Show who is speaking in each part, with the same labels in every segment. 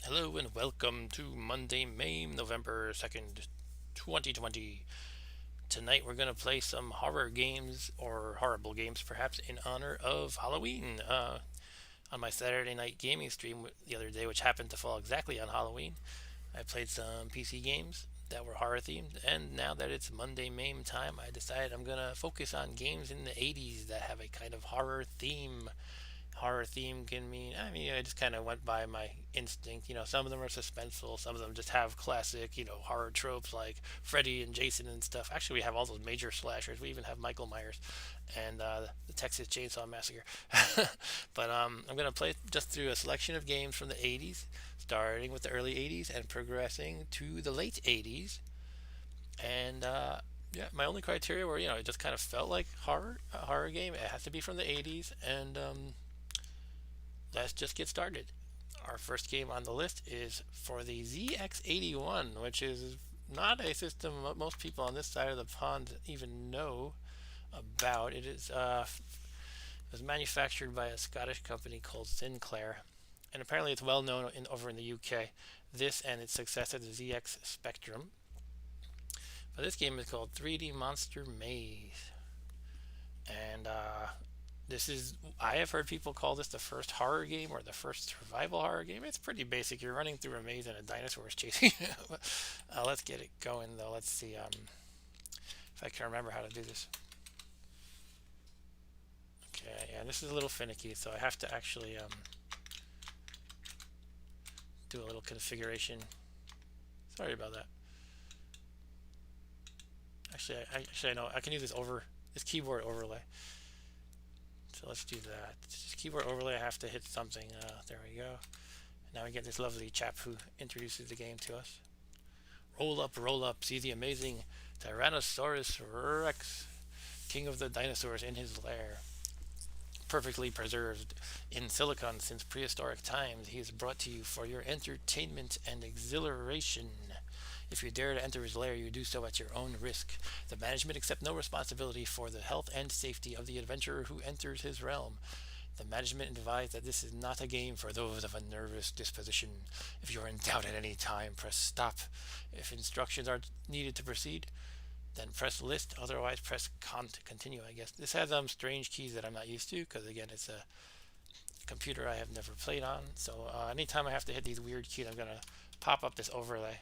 Speaker 1: Hello and welcome to Monday, MAME, November 2nd, 2020. Tonight we're going to play some horror games, or horrible games perhaps, in honor of Halloween. On my Saturday night gaming stream the other day, which happened to fall exactly on Halloween, I played some PC games that were horror themed, and now that it's Monday MAME time, I decided I'm going to focus on games in the 80s that have a kind of horror theme. Horror theme can mean, I just kind of went by my instinct. Some of them are suspenseful, some of them just have classic, horror tropes like Freddy and Jason and stuff. Actually, we have all those major slashers. We even have Michael Myers and the Texas Chainsaw Massacre. But I'm going to play just through a selection of games from the 80s, starting with the early 80s and progressing to the late 80s. And yeah, my only criteria were, it just kind of felt like a horror game. It has to be from the 80s, and let's just get started. Our first game on the list is for the ZX81, which is not a system most people on this side of the pond even know about. It was manufactured by a Scottish company called Sinclair, and apparently it's well known over in the UK. This and its successor, the ZX Spectrum. But this game is called 3D Monster Maze, and this is, I have heard people call this the first horror game or the first survival horror game. It's pretty basic. You're running through a maze and a dinosaur is chasing you. Let's get it going though. Let's see if I can remember how to do this. Okay, yeah, this is a little finicky, so I have to actually do a little configuration. Sorry about that. Actually, I know I can use this keyboard overlay. So let's do that. This keyboard overlay, I have to hit something. There we go. Now we get this lovely chap who introduces the game to us. Roll up, see the amazing Tyrannosaurus Rex, king of the dinosaurs in his lair. Perfectly preserved in silicon since prehistoric times, he is brought to you for your entertainment and exhilaration. If you dare to enter his lair, you do so at your own risk. The management accept no responsibility for the health and safety of the adventurer who enters his realm. The management advise that this is not a game for those of a nervous disposition. If you are in doubt at any time, press stop. If instructions are needed to proceed, then press list. Otherwise, press con to continue, I guess. This has strange keys that I'm not used to because, again, it's a computer I have never played on. So anytime I have to hit these weird keys, I'm going to pop up this overlay,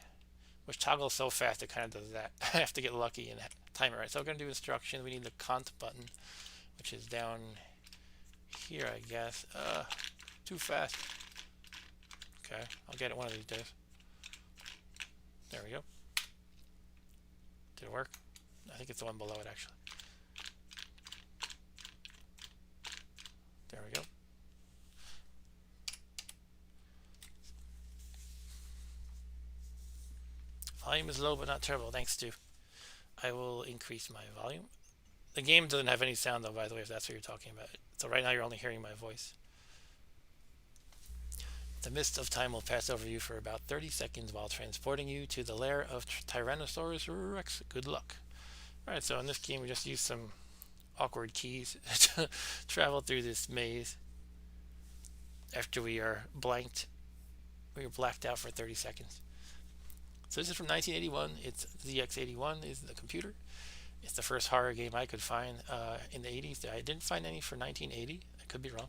Speaker 1: which toggles so fast it kind of does that. I have to get lucky and time it right. So we're going to do instructions. We need the cont button, which is down here, I guess. Too fast. Okay, I'll get it one of these days. There we go. Did it work? I think it's the one below it, actually. There we go. Volume is low but not terrible. Thanks, Stu. I will increase my volume. The game doesn't have any sound though, by the way, if that's what you're talking about. So right now you're only hearing my voice. The mist of time will pass over you for about 30 seconds while transporting you to the lair of Tyrannosaurus Rex. Good luck. Alright, so in this game we just use some awkward keys to travel through this maze after we are blanked. We are blacked out for 30 seconds. So this is from 1981. It's ZX81 is the computer. It's the first horror game I could find in the 80s. I didn't find any for 1980. I could be wrong.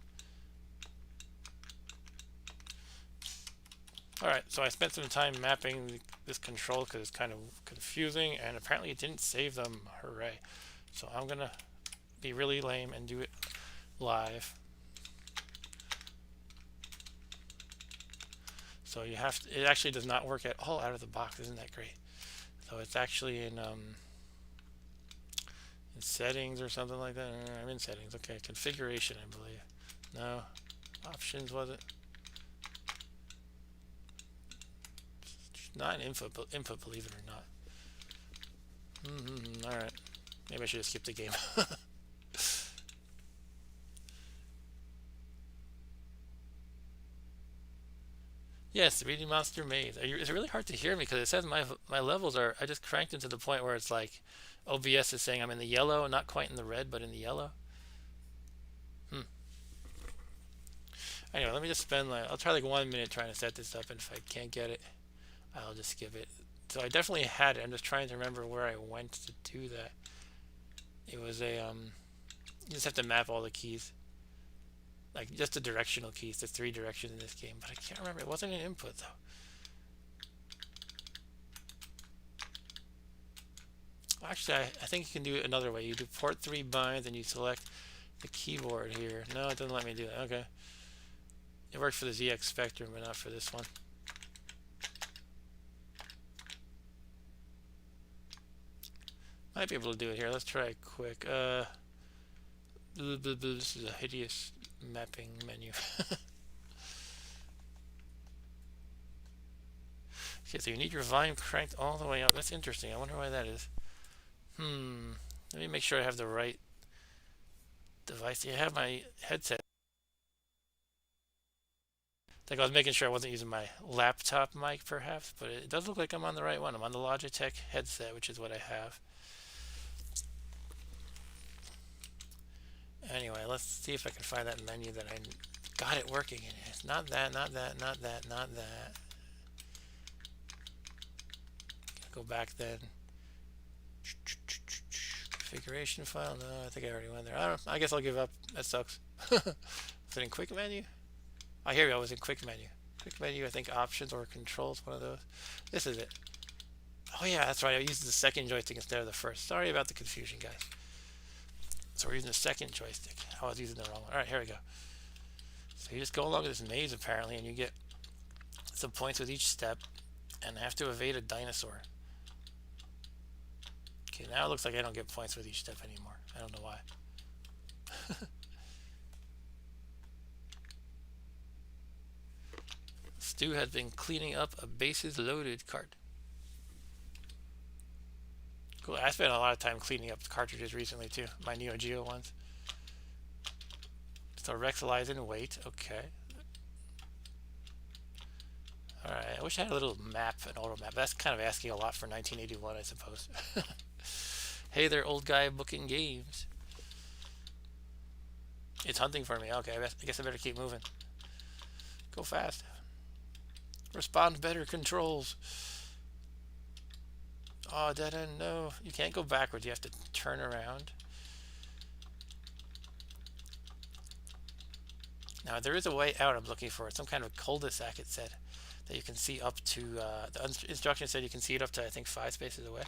Speaker 1: Alright, so I spent some time mapping this control because it's kind of confusing, and apparently it didn't save them. Hooray. So I'm going to be really lame and do it live. So you have to, it actually does not work at all out of the box. Isn't that great? So it's actually in settings or something like that. I'm in settings. Okay, configuration, I believe. No, options, was it? Not an input, believe it or not. All right, maybe I should have skipped the game. Yes, 3D Monster Maze. It's really hard to hear me because it says my levels are. I just cranked them to the point where it's like OBS is saying I'm in the yellow, not quite in the red, but in the yellow. Hmm. Anyway, let me just spend like, I'll try like 1 minute trying to set this up, and if I can't get it, I'll just skip it. So I definitely had it. I'm just trying to remember where I went to do that. It was you just have to map all the keys. Like just the directional keys. There's 3 directions in this game, but I can't remember. It wasn't an input though. Actually, I think you can do it another way. You do port 3 binds and you select the keyboard here. No, it doesn't let me do that. Okay. It works for the ZX Spectrum, but not for this one. Might be able to do it here. Let's try it quick. This is a hideous mapping menu. Okay, so you need your volume cranked all the way up. That's interesting. I wonder why that is. Let me make sure I have the right device. I have my headset. Like I was making sure I wasn't using my laptop mic, perhaps, but it does look like I'm on the right one. I'm on the Logitech headset, which is what I have. Anyway, let's see if I can find that menu that I got it working in. It's not that, not that, not that, not that. Go back then. Configuration file? No, I think I already went there. I guess I'll give up. That sucks. Was it in quick menu? Oh, here we go. It was in quick menu. Quick menu, I think options or controls, one of those. This is it. Oh yeah, that's right. I used the second joystick instead of the first. Sorry about the confusion, guys. So we're using the second joystick. I was using the wrong one. All right, here we go. So you just go along this maze apparently, and you get some points with each step, and have to evade a dinosaur. Okay, now it looks like I don't get points with each step anymore. I don't know why. Stu has been cleaning up a bases loaded cart. Cool. I spent a lot of time cleaning up cartridges recently too. My Neo Geo ones. So Rex lies in wait. Okay. Alright. I wish I had a little map, an auto map. That's kind of asking a lot for 1981, I suppose. Hey there, old guy booking games. It's hunting for me. Okay, I guess I better keep moving. Go fast. Respond better, controls. Oh, dead end, no. You can't go backwards. You have to turn around. Now, there is a way out I'm looking for. Some kind of cul-de-sac, it said, that you can see up to, the instruction said you can see it up to, I think, 5 spaces away.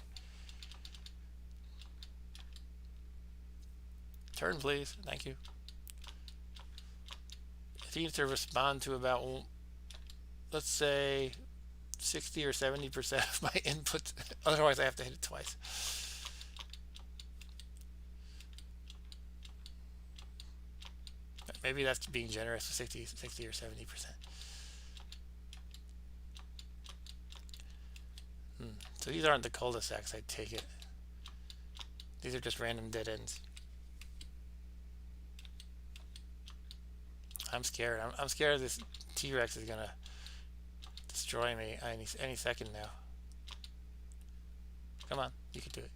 Speaker 1: Turn, please. Thank you. It needs to respond to about, let's say, 60 or 70% of my input. Otherwise, I have to hit it twice. Maybe that's being generous, 60 or 70%. So these aren't the cul-de-sacs, I take it. These are just random dead ends. I'm scared. I'm scared this T-Rex is gonna destroy me any second now. Come on, you can do it.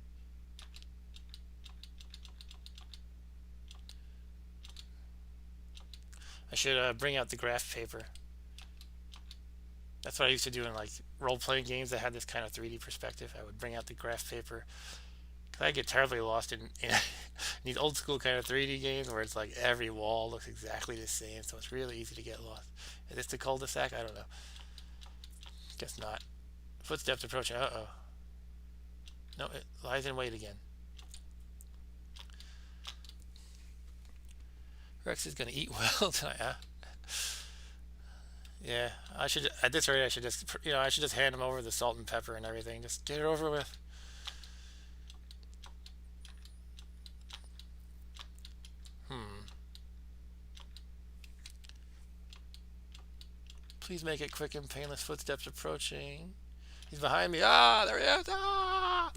Speaker 1: I should bring out the graph paper. That's what I used to do in like role-playing games that had this kind of 3D perspective. I would bring out the graph paper. I get terribly lost in these old school kind of 3D games where it's like every wall looks exactly the same, so it's really easy to get lost. Is this the cul-de-sac? I don't know. Guess not. Footsteps approaching. Uh-oh. No, it lies in wait again. Rex is gonna eat well tonight, huh? Yeah, I should. At this rate, I should just, I should just hand him over the salt and pepper and everything. Just get it over with. Please make it quick and painless. Footsteps approaching. He's behind me. Ah, there he is. Ah!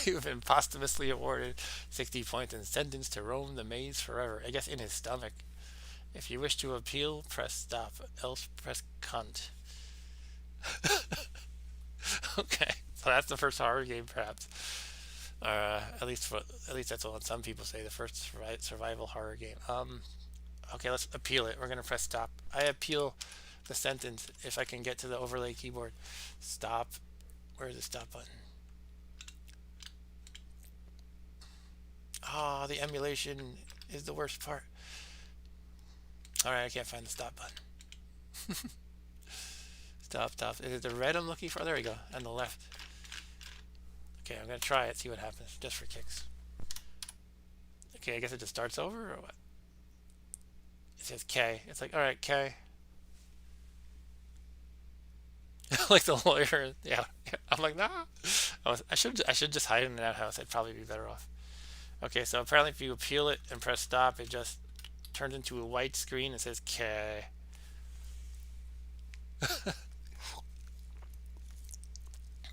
Speaker 1: You've been posthumously awarded 60 points and sentenced to roam the maze forever. I guess in his stomach. If you wish to appeal, press stop. Else press cunt. Okay, so that's the first horror game, perhaps. At least that's what some people say. The first survival horror game. Okay, let's appeal it. We're gonna press stop. I appeal the sentence if I can get to the overlay keyboard. Stop. Where's the stop button? Oh, the emulation is the worst part. Alright, I can't find the stop button. Stop, stop. Is it the red I'm looking for? There we go. On the left. Okay, I'm gonna try it, see what happens, just for kicks. Okay, I guess it just starts over, or what? It says K. It's like, alright, K. Like the lawyer. Yeah. I'm like, nah. I should just hide in an outhouse. I'd probably be better off. Okay, so apparently if you appeal it and press stop, it just turns into a white screen and says K.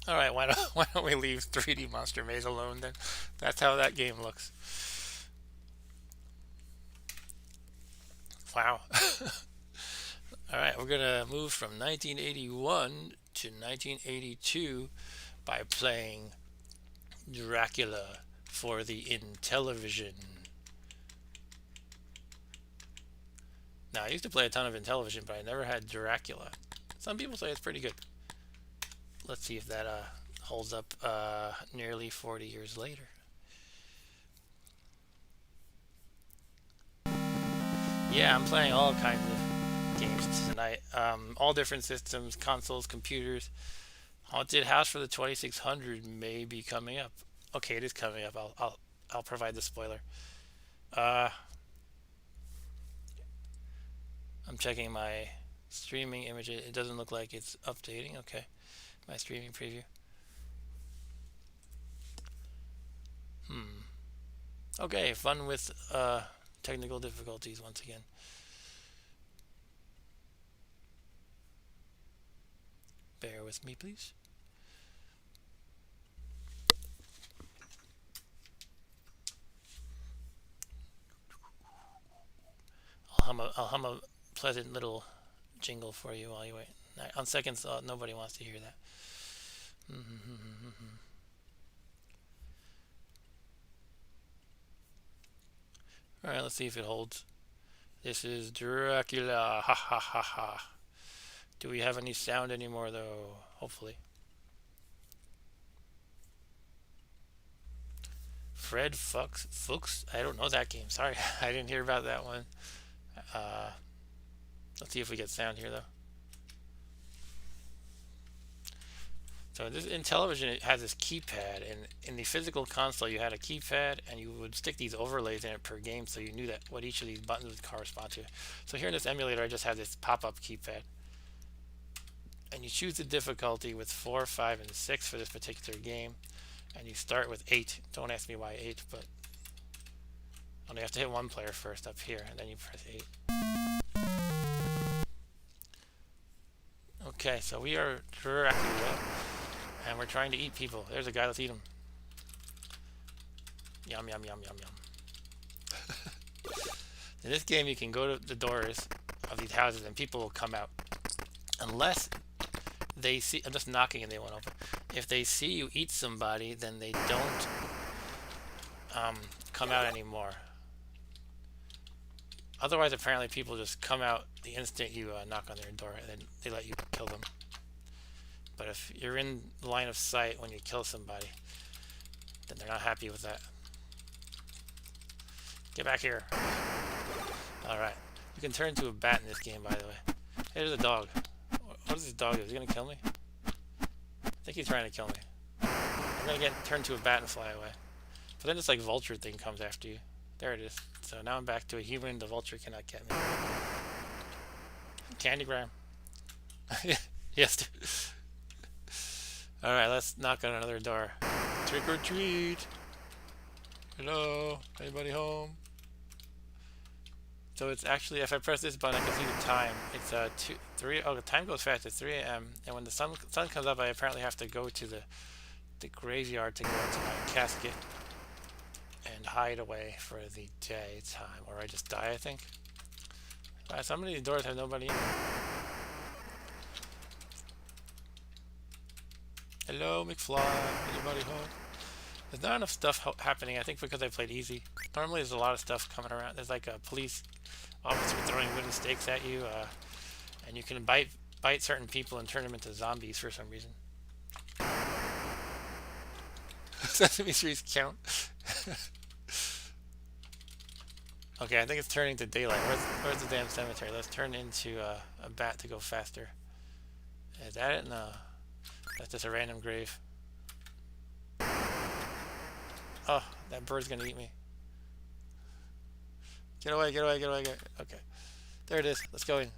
Speaker 1: All right, why don't we leave 3D Monster Maze alone then? That's how that game looks. Wow. All right, we're gonna move from 1981 to 1982 by playing Dracula for the Intellivision. Now, I used to play a ton of Intellivision, but I never had Dracula. Some people say it's pretty good. Let's see if that holds up nearly 40 years later. Yeah, I'm playing all kinds of games tonight. All different systems, consoles, computers. Haunted House for the 2600 may be coming up. Okay, it is coming up. I'll provide the spoiler. Uh, I'm checking my streaming image. It doesn't look like it's updating. Okay, my streaming preview. Okay, fun with technical difficulties once again. Bear with me, please. I'll hum a pleasant little jingle for you while you wait. On second thought, nobody wants to hear that. Alright, let's see if it holds. This is Dracula. Ha ha ha ha. Do we have any sound anymore, though? Hopefully. Fred Fuchs? I don't know that game. Sorry, I didn't hear about that one. Let's see if we get sound here, though. So this Intellivision, it has this keypad, and in the physical console you had a keypad, and you would stick these overlays in it per game, so you knew that what each of these buttons would correspond to. So here in this emulator, I just have this pop-up keypad, and you choose the difficulty with 4, 5, and 6 for this particular game, and you start with 8. Don't ask me why 8, but only have to hit one player first up here, and then you press 8. Okay, so we are Dracula, and we're trying to eat people. There's a guy, let's eat him. Yum, yum, yum, yum, yum. In this game, you can go to the doors of these houses, and people will come out. Unless they see, I'm just knocking and they won't open. If they see you eat somebody, then they don't come out anymore. Otherwise, apparently, people just come out the instant you knock on their door, and then they let you kill them. But if you're in line of sight when you kill somebody, then they're not happy with that. Get back here. Alright. You can turn into a bat in this game, by the way. Hey, there's a dog. What is this dog do? Is he going to kill me? I think he's trying to kill me. I'm going to get turned to a bat and fly away. But then this like vulture thing comes after you. There it is. So now I'm back to a human. The vulture cannot get me. Candygram. Yes. Alright, let's knock on another door. Trick or treat. Hello? Anybody home? So it's actually, if I press this button, I can see the time. It's 2, 3, oh, the time goes fast. It's 3 a.m. And when the sun comes up, I apparently have to go to the graveyard to go into my casket and hide away for the daytime. Or I just die, I think. Some of these doors have nobody in them. Hello, McFly. Anybody home? There's not enough stuff happening, I think, because I played easy. Normally there's a lot of stuff coming around. There's like a police officer throwing wooden stakes at you, and you can bite certain people and turn them into zombies for some reason. Sesame Street's count. Okay, I think it's turning to daylight. Where's the damn cemetery? Let's turn into a bat to go faster. Is that it? No. That's just a random grave. Oh, that bird's gonna eat me. Get away, get away, get away, get... Okay. There it is. Let's go in.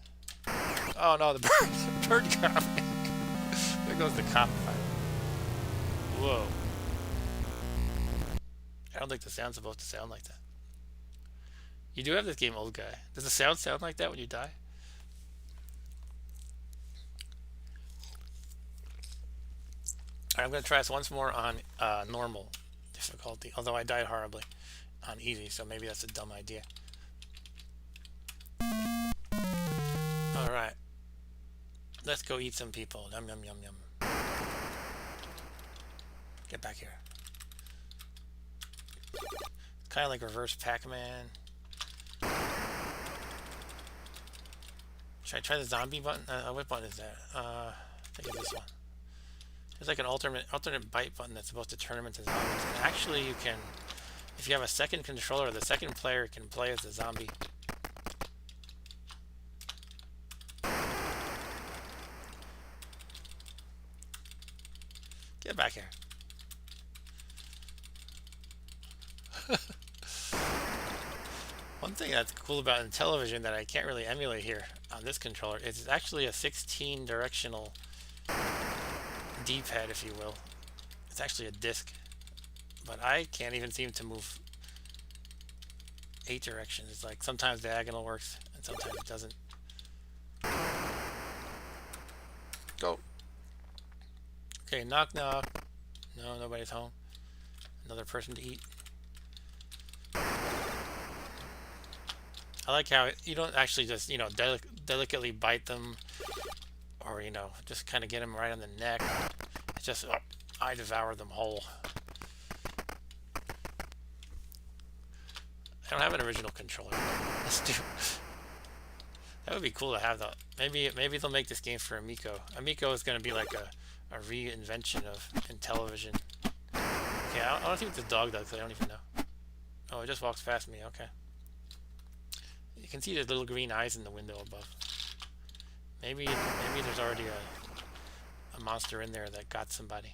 Speaker 1: Oh no, the bird got me. There goes the cop. Whoa. I don't think the sound's supposed to sound like that. You do have this game, old guy. Does the sound like that when you die? Alright, I'm going to try this once more on normal difficulty, although I died horribly on easy, so maybe that's a dumb idea. Alright. Let's go eat some people. Yum, yum, yum, yum. Get back here. It's kind of like reverse Pac-Man. Should I try the zombie button? What button is that? I think it's this one. There's like an alternate bite button that's supposed to turn them into zombies. And actually, you can, if you have a second controller, the second player can play as a zombie. Get back here. One thing that's cool about in television that I can't really emulate here on this controller is it's actually a 16 directional D-pad, if you will. It's actually a disc, but I can't even seem to move 8 directions. It's like sometimes diagonal works and sometimes it doesn't. Go. Okay, knock knock. No, nobody's home. Another person to eat. I like how you don't actually just, you know, delicately bite them, or, you know, just kind of get them right on the neck. It's just, oh, I devour them whole. I don't have an original controller. Let's do. That would be cool to have, though. Maybe they'll make this game for Amico. Amico is going to be like a reinvention of in television. Okay, I don't see what this dog does. I don't even know. Oh, it just walks past me. Okay. You can see the little green eyes in the window above. Maybe there's already a monster in there that got somebody.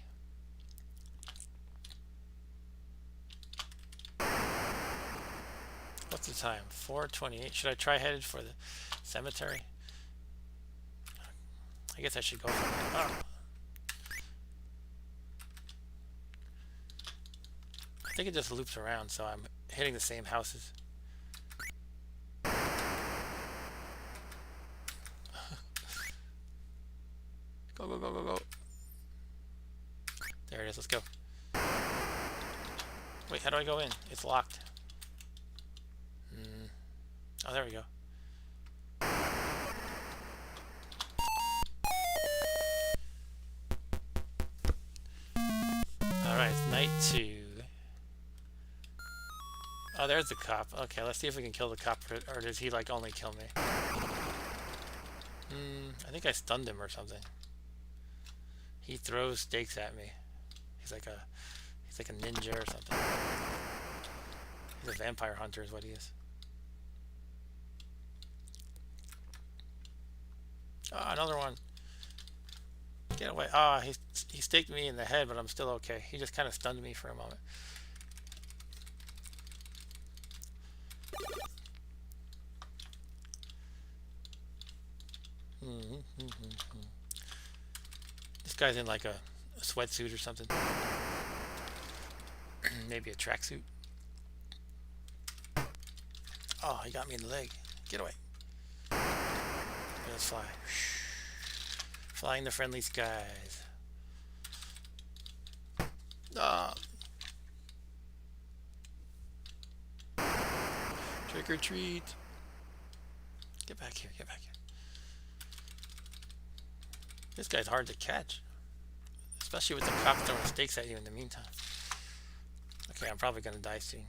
Speaker 1: What's the time? 4:28. Should I try headed for the cemetery? I guess I should go for it. Oh. I think it just loops around, so I'm hitting the same houses. Go, go, go, go, go. There it is. Let's go. Wait, how do I go in? It's locked. Oh, there we go. Alright, it's night 2. Oh, there's the cop. Okay, let's see if we can kill the cop, or does he, like, only kill me? I think I stunned him or something. He throws stakes at me. He's like a ninja or something. He's a vampire hunter is what he is. Oh, another one. Get away. Ah, oh, he staked me in the head, but I'm still okay. He just kind of stunned me for a moment. This guy's in like a sweatsuit or something. Maybe a tracksuit. Oh, he got me in the leg. Get away. Let's fly. Flying the friendly skies. Ah. Trick or treat. Get back here, get back here. This guy's hard to catch. Especially with the cops throwing stakes at you in the meantime. Okay, I'm probably gonna die soon.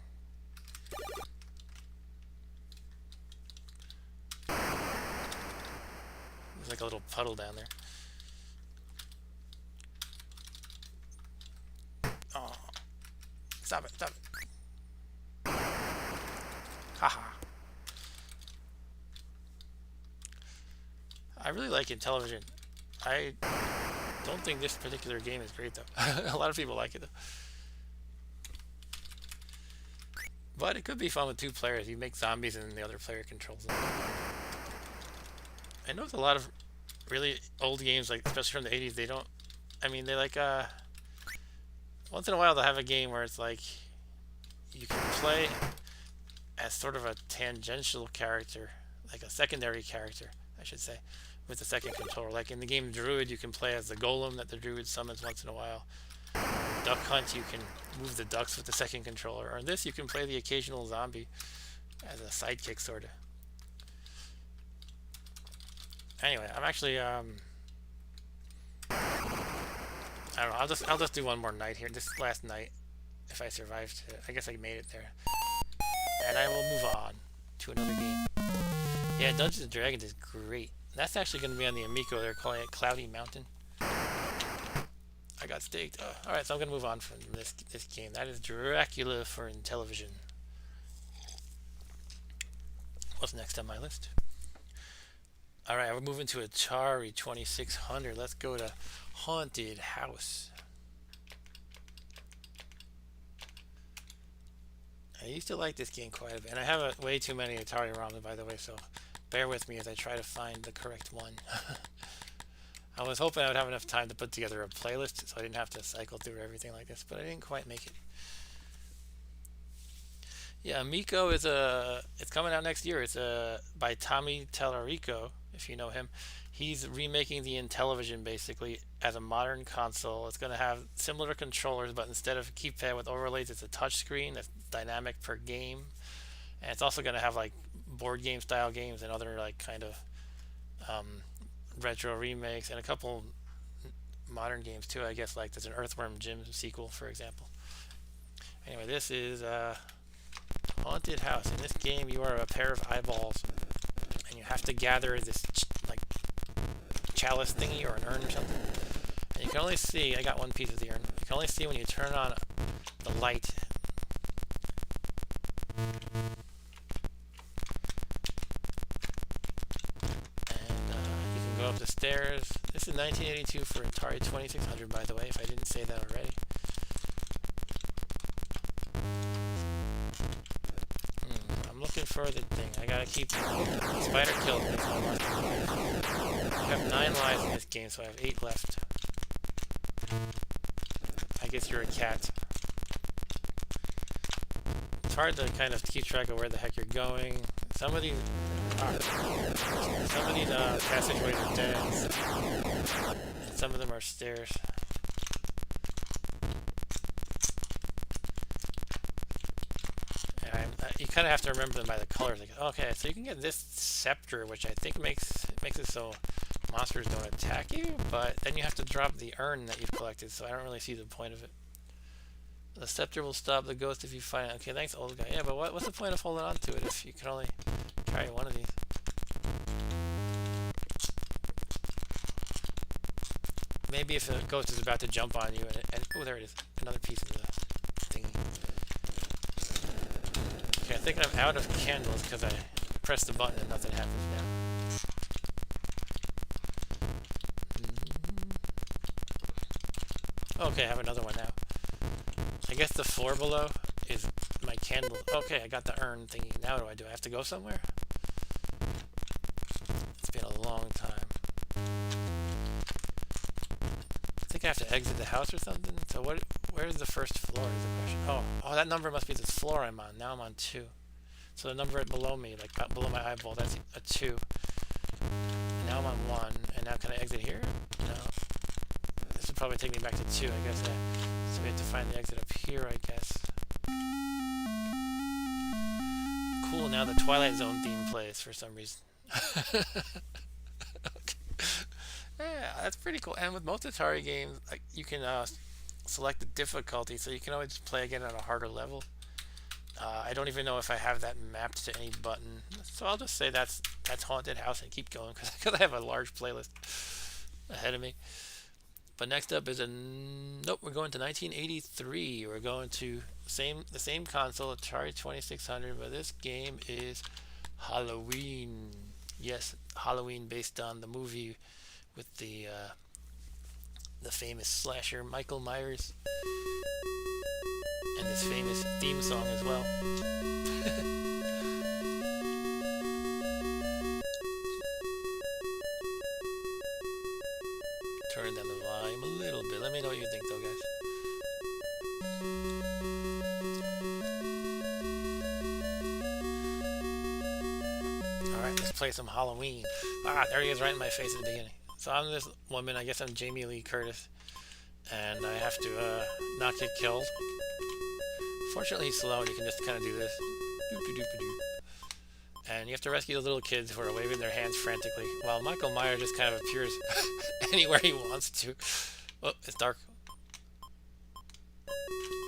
Speaker 1: There's like a little puddle down there. Oh, stop it, stop it. Haha. I really like it television. I don't think this particular game is great though. A lot of people like it though. But it could be fun with two players. You make zombies and the other player controls them. I know there's a lot of really old games, like especially from the 80s, they don't, I mean, they like, once in a while they'll have a game where it's like, you can play as sort of a tangential character, like a secondary character, I should say, with the second controller. Like in the game Druid, you can play as the golem that the Druid summons once in a while. Duck Hunt, you can move the ducks with the second controller. Or in this, you can play the occasional zombie as a sidekick, sort of. Anyway, I'm actually, I don't know, I'll just do one more night here. This last night, if I survived, I guess I made it there. And I will move on to another game. Yeah, Dungeons and Dragons is great. That's actually going to be on the Amico. They're calling it Cloudy Mountain. I got staked. Alright, so I'm going to move on from this game. That is Dracula for Intellivision. What's next on my list? Alright, we're moving to Atari 2600. Let's go to Haunted House. I used to like this game quite a bit. And I have way too many Atari ROMs, by the way, so bear with me as I try to find the correct one. I was hoping I would have enough time to put together a playlist so I didn't have to cycle through everything like this, but I didn't quite make it. Yeah, Amico is it's coming out next year. It's by Tommy Tallarico, if you know him. He's remaking the Intellivision basically as a modern console. It's going to have similar controllers, but instead of keypad with overlays, it's a touch screen that's dynamic per game. And it's also going to have like board game style games and other like kind of retro remakes and a couple modern games too, I guess. Like there's an Earthworm Jim sequel, for example. Anyway, this is Haunted House. In this game, you are a pair of eyeballs, and you have to gather this like chalice thingy or an urn or something. And you can only see, I got one piece of the urn. You can only see when you turn on the light. Up the stairs. This is 1982 for Atari 2600, by the way, if I didn't say that already. I'm looking for the thing. I gotta keep... Spider killed me. I have 9 lives in this game, so I have 8 left. I guess you're a cat. It's hard to kind of keep track of where the heck you're going. Some of these passageways are dead, and some of them are stairs. You kind of have to remember them by the colors. Like, okay, so you can get this scepter, which I think makes it so monsters don't attack you, but then you have to drop the urn that you've collected, so I don't really see the point of it. The scepter will stop the ghost if you find it. Okay, thanks, old guy. Yeah, but what's the point of holding on to it if you can only carry one of these? Maybe if a ghost is about to jump on you and oh, there it is. Another piece of the thingy. Okay, I think I'm out of candles because I pressed the button and nothing happens now. Okay, I have another one now. I guess the floor below is my candle. Okay, I got the urn thingy. Now what do? I have to go somewhere? It's been a long time. I think I have to exit the house or something. So where's the first floor is the question. Oh, that number must be this floor I'm on. Now I'm on 2. So the number below me, like below my eyeball, that's a 2. And now I'm on 1. And now can I exit here? No. This would probably take me back to 2, I guess. So we have to find the exit up here, I guess. Cool, now the Twilight Zone theme plays for some reason. Okay. Yeah, that's pretty cool. And with most Atari games, like you can select the difficulty, so you can always play again on a harder level. I don't even know if I have that mapped to any button, so I'll just say that's Haunted House and keep going because I have a large playlist ahead of me. But next up is nope. We're going to 1983. We're going to the same console, Atari 2600, but this game is Halloween. Yes, Halloween, based on the movie with the famous slasher Michael Myers and his famous theme song as well. Turn down the volume a little bit. Let me know what you think, though, guys. Alright, let's play some Halloween. Ah, there he is right in my face at the beginning. So I'm this woman, I guess I'm Jamie Lee Curtis. And I have to not get killed. Fortunately, he's slow and you can just kind of do this. And you have to rescue the little kids who are waving their hands frantically, while Michael Myers just kind of appears anywhere he wants to. Oh, it's dark.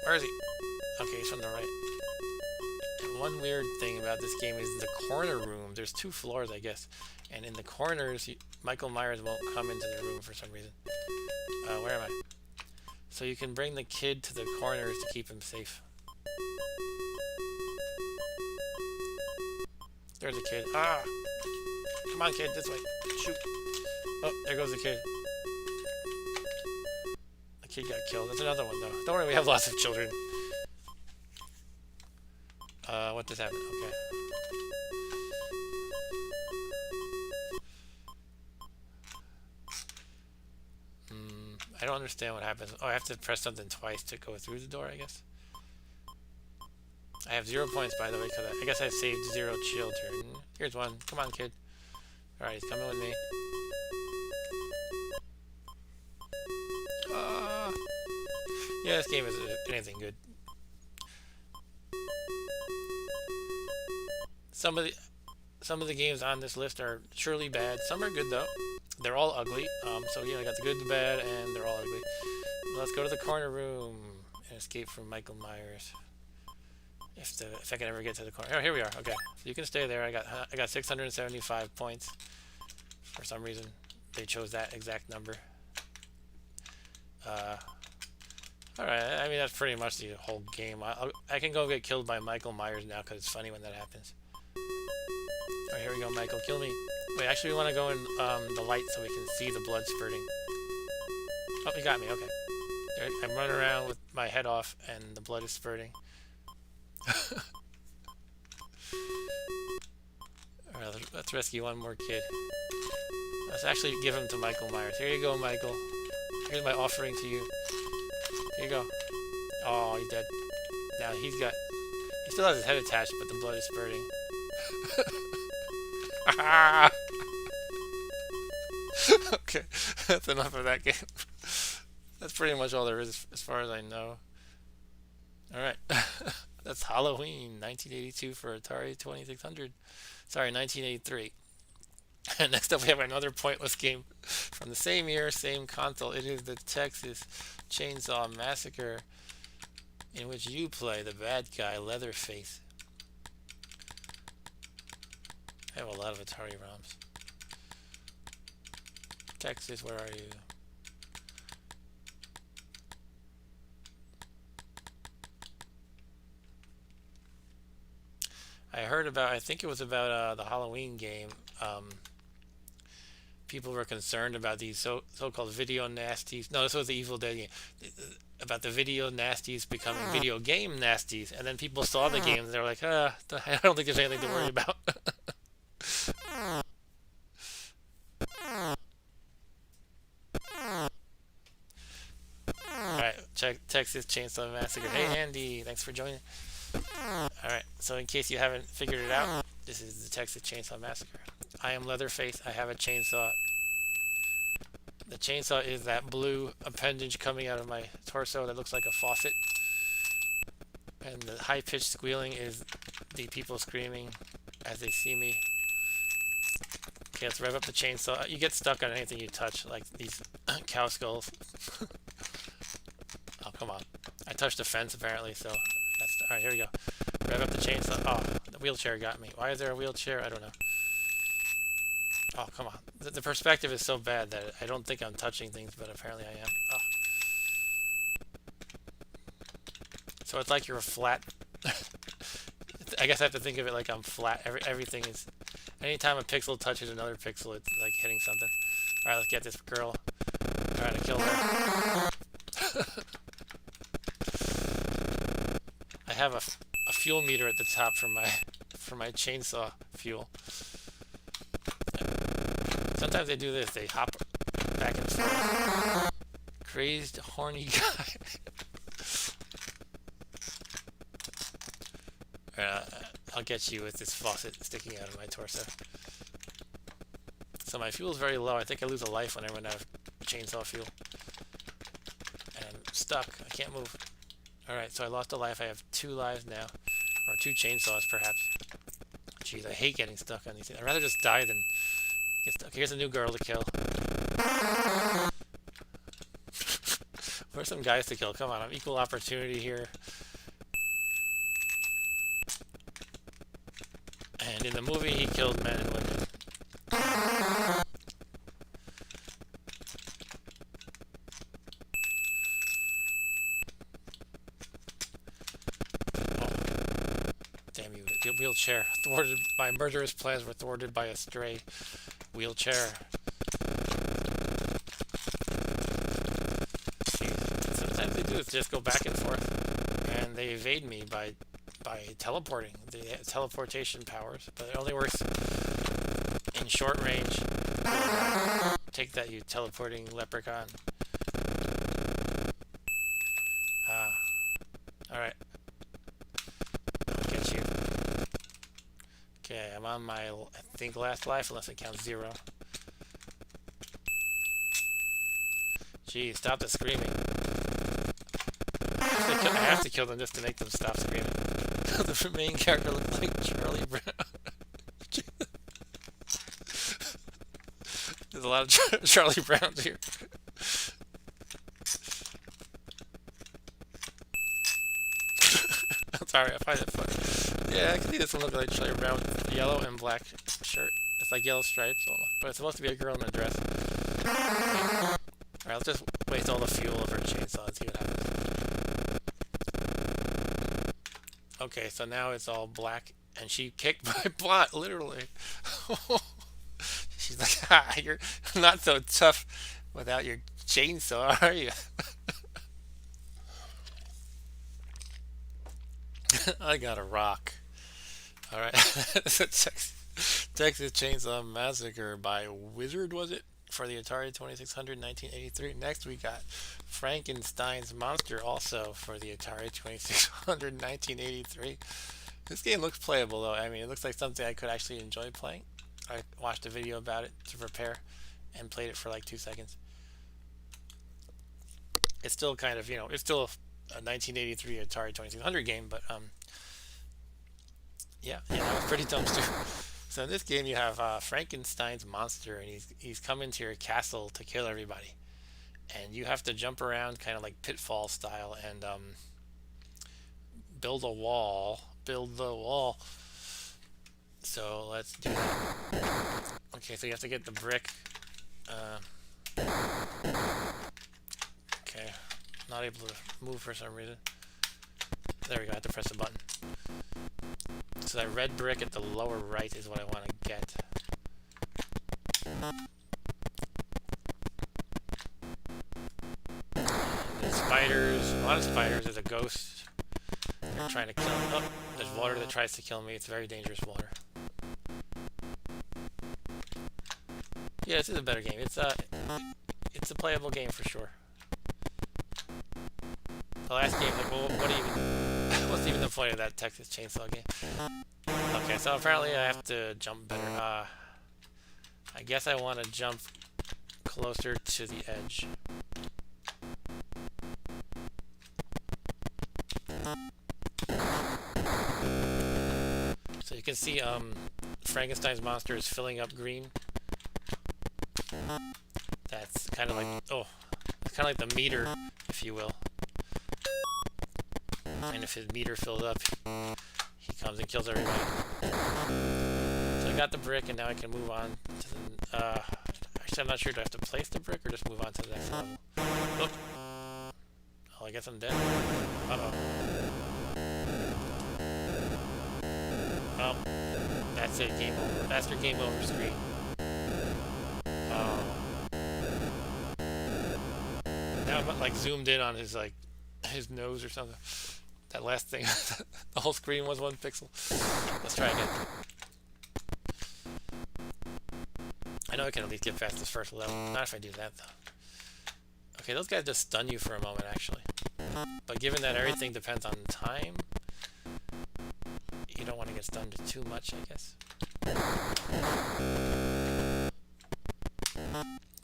Speaker 1: Where is he? Okay, he's from the right. And one weird thing about this game is the corner room. There's 2 floors, I guess. And in the corners, Michael Myers won't come into the room for some reason. Where am I? So you can bring the kid to the corners to keep him safe. There's a kid. Ah! Come on, kid, this way. Shoot. Oh, there goes the kid. The kid got killed. There's another one, though. Don't worry, we have lots of children. What just happened? Okay. I don't understand what happens. Oh, I have to press something twice to go through the door, I guess. I have 0 points, by the way, because I guess I saved 0 children. Here's one. Come on, kid. Alright, he's coming with me. Yeah, this game isn't anything good. Some of the games on this list are surely bad. Some are good, though. They're all ugly. So, you know, I got the good, the bad, and they're all ugly. Let's go to the corner room and escape from Michael Myers. If I can ever get to the corner. Oh, here we are. Okay, so you can stay there. I got 675 points. For some reason, they chose that exact number. Alright, I mean, that's pretty much the whole game. I can go get killed by Michael Myers now because it's funny when that happens. Alright, here we go, Michael. Kill me. Wait, actually, we want to go in the light so we can see the blood spurting. Oh, he got me. Okay. There, I'm running around with my head off and the blood is spurting. Alright, let's rescue one more kid. Let's actually give him to Michael Myers. Here you go, Michael. Here's my offering to you. Here you go. Oh, he's dead. Now he still has his head attached, but the blood is spurting. Okay, that's enough of that game. That's pretty much all there is as far as I know. Alright. That's Halloween, 1982 for Atari 2600. Sorry, 1983. And next up we have another pointless game from the same year, same console. It is the Texas Chainsaw Massacre, in which you play the bad guy, Leatherface. I have a lot of Atari ROMs. Texas, where are you? I think it was about the Halloween game. People were concerned about these so-called video nasties. No, this was the Evil Dead game. About the video nasties becoming video game nasties. And then people saw the game and they were like, I don't think there's anything to worry about. Alright, check Texas Chainsaw Massacre. Hey Andy, thanks for joining. Alright, so in case you haven't figured it out, this is the Texas Chainsaw Massacre. I am Leatherface. I have a chainsaw. The chainsaw is that blue appendage coming out of my torso that looks like a faucet. And the high-pitched squealing is the people screaming as they see me. Okay, let's rev up the chainsaw. You get stuck on anything you touch, like these cow skulls. I'll come on. I touched the fence apparently, so that's all right. Here we go. Rev up the chainsaw. Oh, the wheelchair got me. Why is there a wheelchair? I don't know. Oh, come on. The perspective is so bad that I don't think I'm touching things, but apparently I am. Oh. So it's like you're a flat. I guess I have to think of it like I'm flat. Everything is. Anytime a pixel touches another pixel, it's like hitting something. All right, let's get this girl. All right, I killed her. I have a fuel meter at the top for my chainsaw fuel. Sometimes they do this. They hop back and forth. Crazed, horny guy. I'll get you with this faucet sticking out of my torso. So my fuel is very low. I think I lose a life when I run out of chainsaw fuel. And I'm stuck. I can't move. Alright, so I lost a life. I have 2 lives now. Or 2 chainsaws, perhaps. Jeez, I hate getting stuck on these things. I'd rather just die than get stuck. Here's a new girl to kill. Where's some guys to kill? Come on, I'm equal opportunity here. And in the movie, he killed men and women. Oh. Damn you, wheelchair. Thwarted by murderous plans were thwarted by a stray wheelchair. Jeez. Sometimes they do is just go back and forth. And they evade me by teleporting, the teleportation powers, but it only works in short range. Take that, you teleporting leprechaun. Ah. Alright. I'll get you. Okay, I'm on my, I think, last life, unless I count 0. Geez, stop the screaming. I have to kill them just to make them stop screaming. The main character looks like Charlie Brown. There's a lot of Charlie Browns here. I'm sorry, I find it funny. Yeah, I can see this one looking like Charlie Brown with yellow and black shirt. It's like yellow stripes almost, but it's supposed to be a girl in a dress. Alright, let's just waste all the fuel of her chainsaw and see what happens. Okay, so now it's all black, and she kicked my butt, literally. She's like, ha, you're not so tough without your chainsaw, are you? I got a rock. Alright, Texas Chainsaw Massacre by Wizard, was it? For the Atari 2600, 1983. Next we got Frankenstein's Monster, also for the Atari 2600, 1983. This game looks playable though. I mean, it looks like something I could actually enjoy playing. I watched a video about it to prepare and played it for like 2 seconds. It's still kind of, it's still a 1983 Atari 2600 game, but yeah, that was pretty dumb too. So in this game you have Frankenstein's monster, and he's come into your castle to kill everybody, and you have to jump around kind of like Pitfall style and build the wall. So let's do that. Okay, so you have to get the brick. Okay, not able to move for some reason. There we go, I have to press the button. So that red brick at the lower right is what I want to get. There's spiders, a lot of spiders. There's a ghost. They're trying to kill me. Oh, there's water that tries to kill me. It's very dangerous water. Yeah, this is a better game. It's a playable game for sure. The last game, like, well, what's even the point of that Texas Chainsaw game? Okay, so apparently I have to jump better. I guess I want to jump closer to the edge. So you can see Frankenstein's monster is filling up green. That's kind of like, oh, it's kind of like the meter, if you will. And if his meter fills up, he comes and kills everybody. So I got the brick, and now I can move on to the... actually, I'm not sure. Do I have to place the brick or just move on to the next level? Look. Oh, I guess I'm dead. Uh-oh. Oh. That's it. Game over. That's your game over screen. Oh. Now I'm like zoomed in on his his nose or something. That last thing. The whole screen was 1 pixel. Let's try again. I know I can at least get past this first level. Not if I do that, though. Okay, those guys just stun you for a moment, actually. But given that everything depends on time, you don't want to get stunned too much, I guess.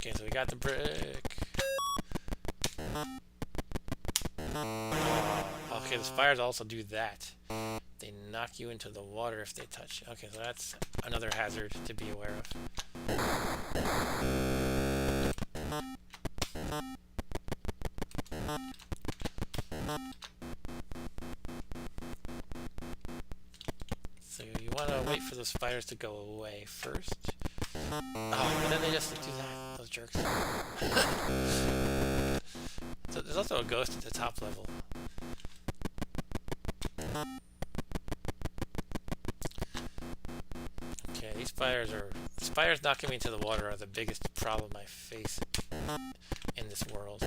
Speaker 1: Okay, so we got the brick. Okay, the spires also do that. They knock you into the water if they touch. Okay, so that's another hazard to be aware of. So you want to wait for the spiders to go away first. Oh, but then they just do that, those jerks. So there's also a ghost at the top level. Okay, these spiders knocking me into the water are the biggest problem I face in this world.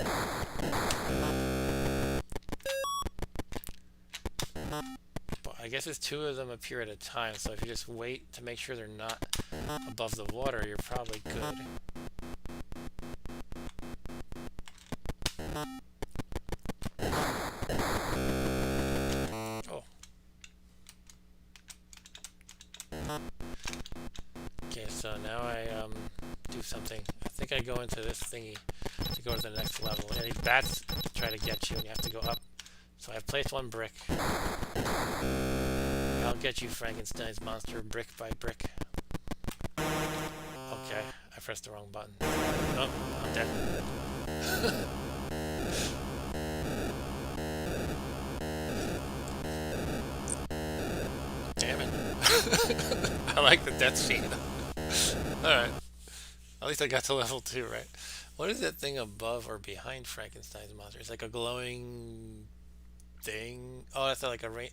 Speaker 1: But I guess it's 2 of them appear at a time, so if you just wait to make sure they're not above the water, you're probably good. Oh. Okay, so now I do something. I think I go into this thingy to go to the next level. Any bats try to get you and you have to go up. So I've placed 1 brick. I'll get you, Frankenstein's monster, brick by brick. Okay, I pressed the wrong button. Oh, I'm dead. Damn it. I like the death scene. Alright. At least I got to level 2, right? What is that thing above or behind Frankenstein's monster? It's like a glowing thing. Oh, that's like a rain.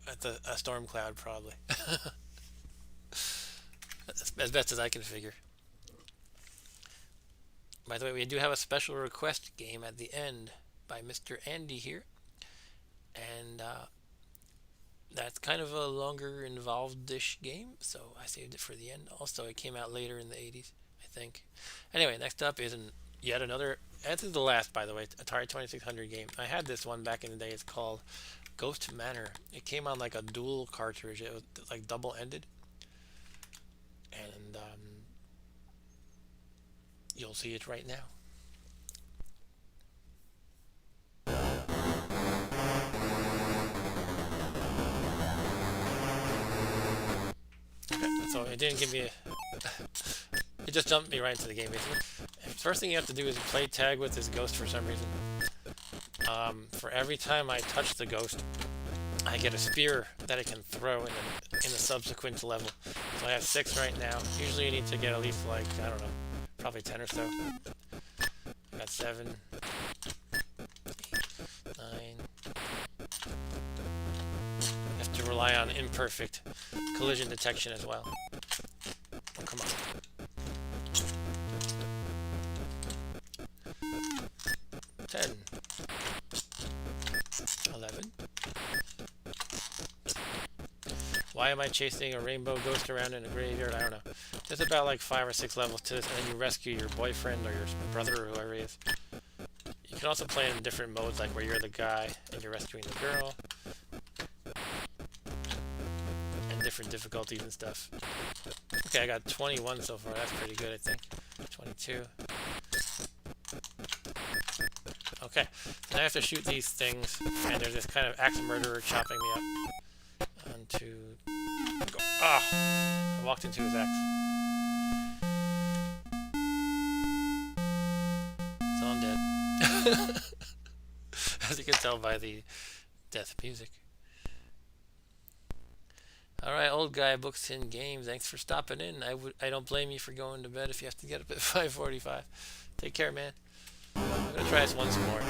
Speaker 1: That's a storm cloud, probably. As best as I can figure. By the way, we do have a special request game at the end by Mr. Andy here. And that's kind of a longer involved-ish game, so I saved it for the end. Also, it came out later in the 80s, I think. Anyway, next up is yet another, and this is the last, by the way, Atari 2600 game. I had this one back in the day. It's called Ghost Manor. It came on like a dual cartridge. It was like double-ended. And you'll see it right now. Okay, so it didn't give me a... It just jumped me right into the game, basically. First thing you have to do is play tag with this ghost for some reason. For every time I touch the ghost, I get a spear that I can throw in the subsequent level. So I have 6 right now. Usually you need to get at least like, I don't know, probably 10 or so. I got 7, 8, 9. You have to rely on imperfect collision detection as well. Oh, come on. 10. 11. Why am I chasing a rainbow ghost around in a graveyard? I don't know. There's about like 5 or 6 levels to this, and then you rescue your boyfriend or your brother or whoever he is. You can also play in different modes, like where you're the guy and you're rescuing the girl. And different difficulties and stuff. Okay, I got 21 so far. That's pretty good, I think. 22. Okay, now I have to shoot these things, and there's this kind of axe murderer chopping me up. Onto... Ah! I walked into his axe. So I'm dead. As you can tell by the death music. Alright, old guy books in games. Thanks for stopping in. I don't blame you for going to bed if you have to get up at 5:45. Take care, man. I'm gonna try this once more.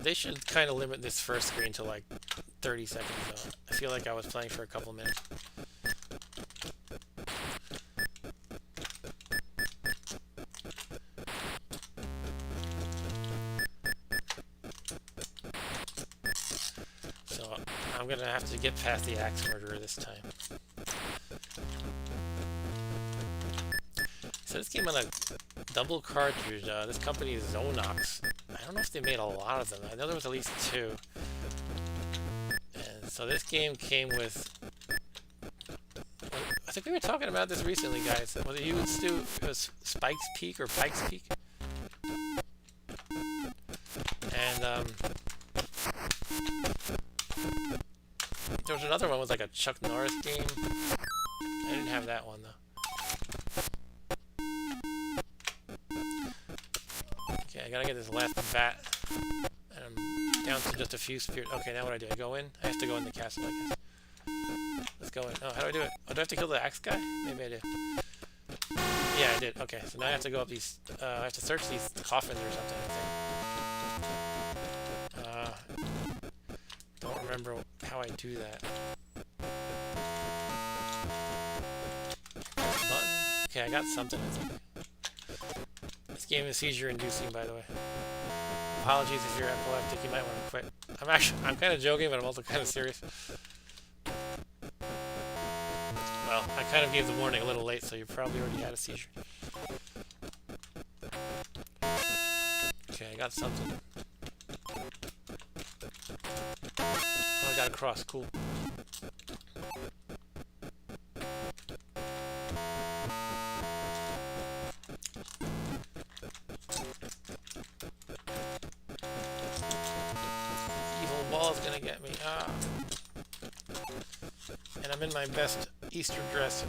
Speaker 1: They should kind of limit this first screen to like 30 seconds though. I feel like I was playing for a couple minutes. So I'm gonna have to get past the axe murderer this time. So this came on a double cartridge. This company is Zonox. I don't know if they made a lot of them. I know there was at least 2. And so this game came with... I think we were talking about this recently, guys. Was it you, Stu? It was Spike's Peak or Pike's Peak? And there was another one with like a Chuck Norris game. I didn't have that one though. Okay, I gotta get this last bat. And I'm down to just a few spirits. Okay, now what do? I go in? I have to go in the castle, I guess. Let's go in. Oh, how do I do it? Oh, do I have to kill the axe guy? Maybe I did. Yeah, I did. Okay, so now I have to go up these... I have to search these coffins or something, I think. Don't remember how I do that. Button? Okay, I got something, I think. This game is seizure-inducing, by the way. Apologies if you're epileptic, you might want to quit. I'm kind of joking, but I'm also kind of serious. Well, I kind of gave the warning a little late, so you probably already had a seizure. Okay, I got something. Oh, I got a cross. Cool. Evil wall's gonna get me. Ah. And I'm in my best Easter dress.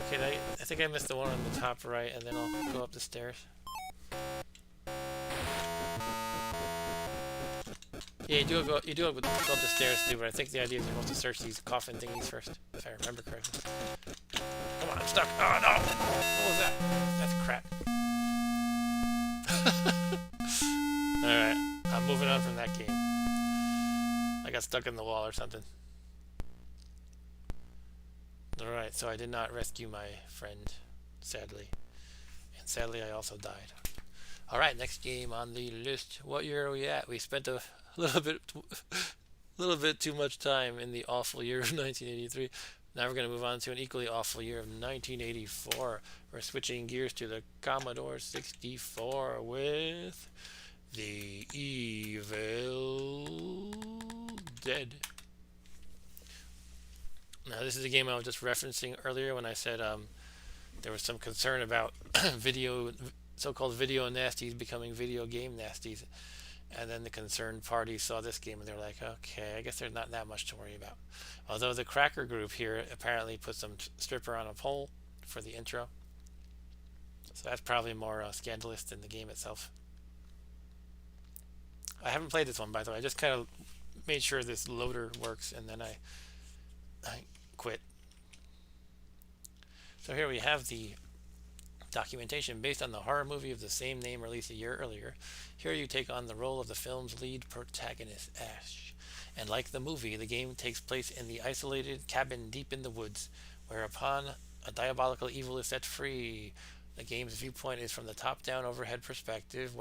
Speaker 1: Okay, I think I missed the one on the top right, and then I'll go up the stairs. Yeah, you do go up the stairs too, but I think the idea is you're supposed to search these coffin thingies first, if I remember correctly. Come on, I'm stuck. Oh no! What was that? That's crap. Alright, I'm moving on from that game. I got stuck in the wall or something. Alright, so I did not rescue my friend, sadly. And sadly, I also died. Alright, next game on the list. What year are we at? We spent a little bit too much time in the awful year of 1983. Now we're going to move on to an equally awful year of 1984. We're switching gears to the Commodore 64 with The Evil Dead. Now this is a game I was just referencing earlier when I said there was some concern about so-called video nasties becoming video game nasties. And then the concerned parties saw this game and they were like, okay, I guess there's not that much to worry about. Although the Cracker group here apparently put some stripper on a pole for the intro. So that's probably more scandalous than the game itself. I haven't played this one, by the way. I just kind of made sure this loader works and then I quit. So here we have the documentation based on the horror movie of the same name released a year earlier. Here you take on the role of the film's lead protagonist, Ash. And like the movie, the game takes place in the isolated cabin deep in the woods, whereupon a diabolical evil is set free. The game's viewpoint is from the top-down overhead perspective,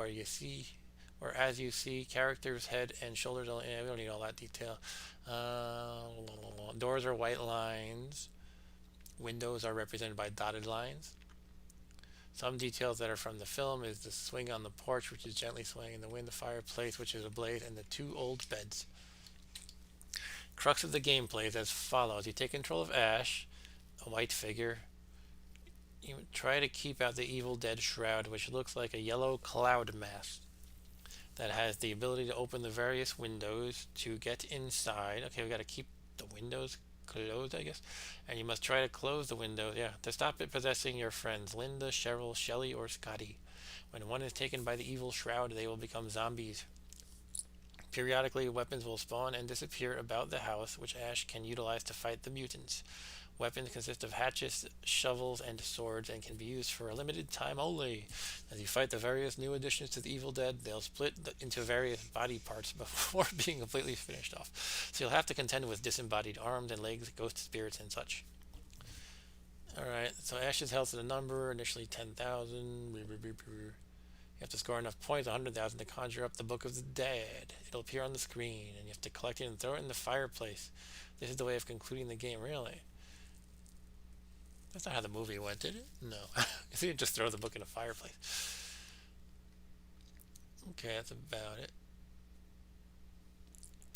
Speaker 1: as you see characters' head and shoulders. We don't need all that detail. Doors are white lines. Windows are represented by dotted lines. Some details that are from the film is the swing on the porch, which is gently swaying in the wind, the fireplace, which is ablaze, and the 2 old beds. Crux of the gameplay is as follows. You take control of Ash, a white figure. You try to keep out the Evil Dead shroud, which looks like a yellow cloud mass that has the ability to open the various windows to get inside. Okay, we got to keep the windows closed, I guess. And you must try to close the window, yeah, to stop it possessing your friends, Linda, Cheryl, Shelly, or Scotty. When one is taken by the evil shroud, they will become zombies. Periodically, weapons will spawn and disappear about the house, which Ash can utilize to fight the mutants. Weapons consist of hatchets, shovels, and swords, and can be used for a limited time only. As you fight the various new additions to the Evil Dead, they'll split into various body parts before being completely finished off. So you'll have to contend with disembodied arms and legs, ghost spirits, and such. Alright, so Ash's health is a number, initially 10,000. You have to score enough points, 100,000, to conjure up the Book of the Dead. It'll appear on the screen, and you have to collect it and throw it in the fireplace. This is the way of concluding the game, really. That's not how the movie went, did it? No. You didn't just throw the book in a fireplace. Okay, that's about it.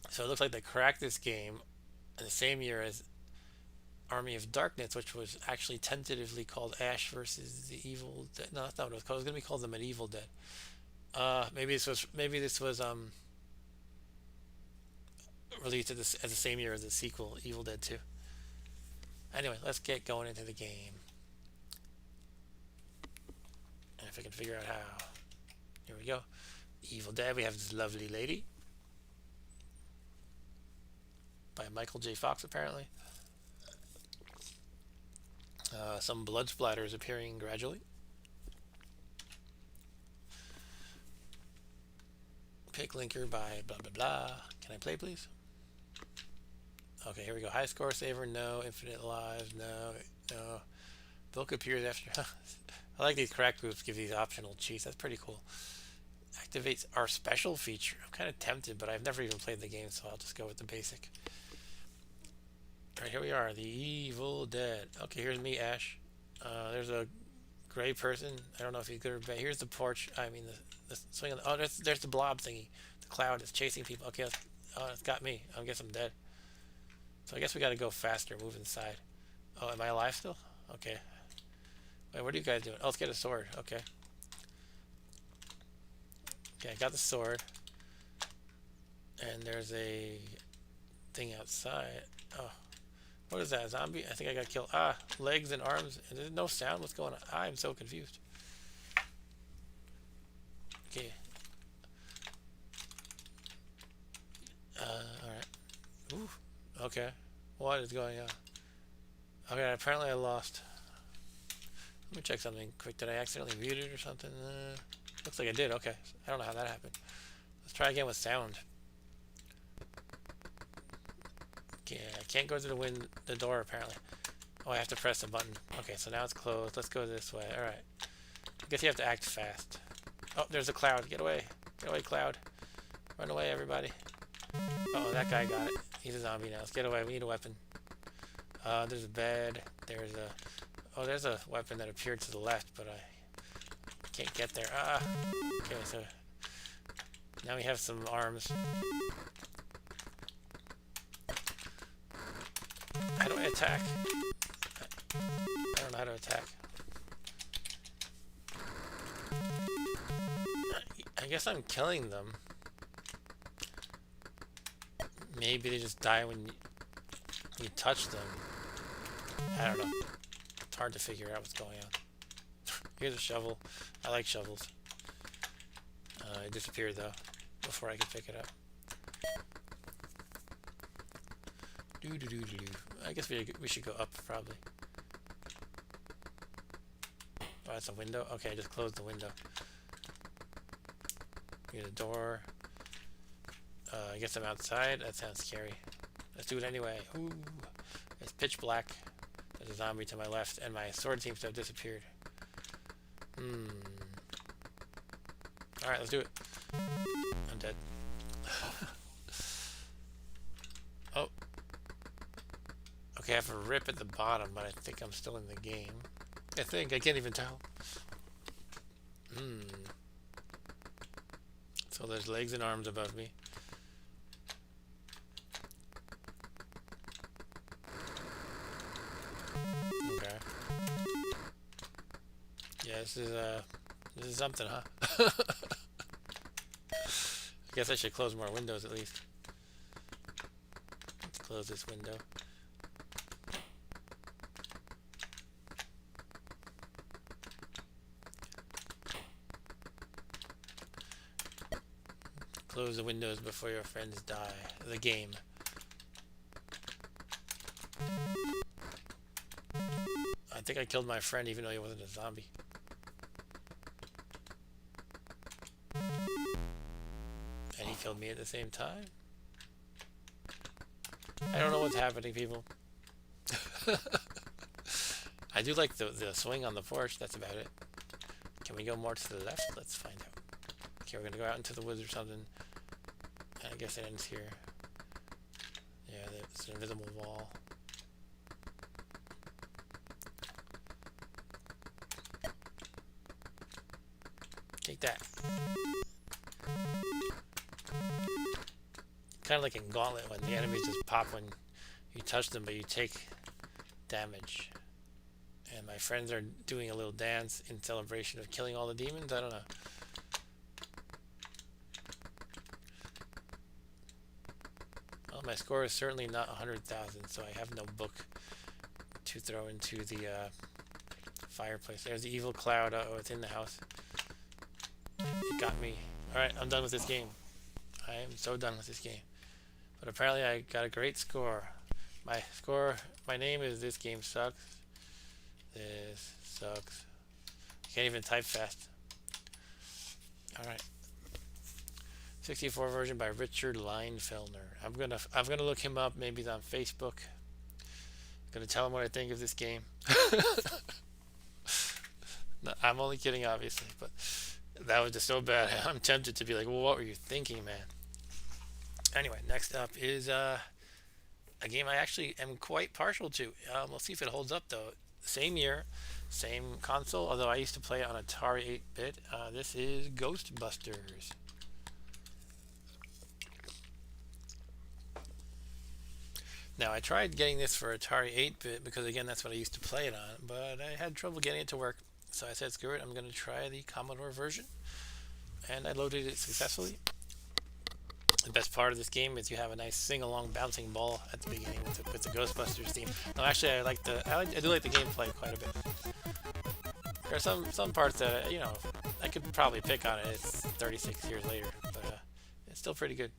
Speaker 1: So it looks like they cracked this game in the same year as Army of Darkness, which was actually tentatively called Ash versus the Evil Dead. No, that's not what it was called. It was going to be called the Medieval Dead. Maybe this was released at the same year as the sequel, Evil Dead 2. Anyway, let's get going into the game. And if I can figure out how. Here we go. Evil Dead, we have this lovely lady. By Michael J. Fox, apparently. Some blood splatters appearing gradually. Pick linker by blah blah blah. Can I play, please? Okay, here we go. High score saver, no. Infinite lives, no. Book appears after. I like these crack groups give these optional cheats. That's pretty cool. Activates our special feature. I'm kind of tempted, but I've never even played the game, so I'll just go with the basic. Alright, here we are. The Evil Dead. Okay, here's me, Ash. There's a gray person. I don't know if he's good or bad. Here's the porch. I mean, the swing. Oh, there's the blob thingy. The cloud is chasing people. Okay, it's got me. I guess I'm dead. So I guess we gotta go faster, move inside. Oh, am I alive still? Okay. Wait, what are you guys doing? Oh, let's get a sword. Okay. Okay, I got the sword. And there's a thing outside. Oh. What is that? A zombie? I think I got killed. Ah, legs and arms. And there's no sound. What's going on? I'm so confused. Okay. Alright. Ooh. Okay. What is going on? Okay, apparently I lost. Let me check something quick. Did I accidentally mute it or something? Looks like I did. Okay. I don't know how that happened. Let's try again with sound. Okay, I can't go through the door apparently. Oh, I have to press a button. Okay, so now it's closed. Let's go this way. Alright. I guess you have to act fast. Oh, there's a cloud. Get away. Get away, cloud. Run away, everybody. Oh, that guy got it. He's a zombie now. Let's get away. We need a weapon. There's a bed. There's a weapon that appeared to the left, but I can't get there. Ah. Okay, so now we have some arms. How do I attack? I don't know how to attack. I guess I'm killing them. Maybe they just die when you touch them. I don't know. It's hard to figure out what's going on. Here's a shovel. I like shovels. It disappeared though before I could pick it up. I guess we should go up probably. Oh, that's a window. Okay, I just closed the window. Here's a door. I guess I'm outside. That sounds scary. Let's do it anyway. Ooh, it's pitch black. There's a zombie to my left, and my sword seems to have disappeared. Alright, let's do it. I'm dead. Oh. Okay, I have a rip at the bottom, but I think I'm still in the game. I can't even tell. So there's legs and arms above me. Okay. Yeah, this is something, huh? I guess I should close more windows at least. Let's close this window. Close the windows before your friends die. The game. I think I killed my friend even though he wasn't a zombie. And he killed me at the same time. I don't know what's happening, people. I do like the swing on the porch. That's about it. Can we go more to the left? Let's find out. Okay, we're gonna go out into the woods or something. I guess it ends here. Yeah, there's an invisible wall. Take that. Kind of like in Gauntlet when the enemies just pop when you touch them, but you take damage. And my friends are doing a little dance in celebration of killing all the demons. I don't know. Well, my score is certainly not 100,000, so I have no book to throw into the fireplace. There's the evil cloud. Uh-oh, it's in the house. It got me. Alright, I'm done with this game. I am so done with this game. But apparently I got a great score. My name is This Game Sucks. This sucks. Can't even type fast. Alright. 64 version by Richard Leinfelder. I'm gonna look him up. Maybe he's on Facebook. Gonna tell him what I think of this game. No, I'm only kidding, obviously, but that was just so bad. I'm tempted to be like, well, what were you thinking, man? Anyway, next up is a game I actually am quite partial to. We'll see if it holds up, though. Same year, same console, although I used to play it on Atari 8-bit. This is Ghostbusters. Now, I tried getting this for Atari 8-bit because, again, that's what I used to play it on, but I had trouble getting it to work. So I said, screw it, I'm going to try the Commodore version. And I loaded it successfully. The best part of this game is you have a nice sing-along bouncing ball at the beginning with the Ghostbusters theme. No, actually, I do like the gameplay quite a bit. There are some parts that, you know, I could probably pick on it. It's 36 years later, but it's still pretty good.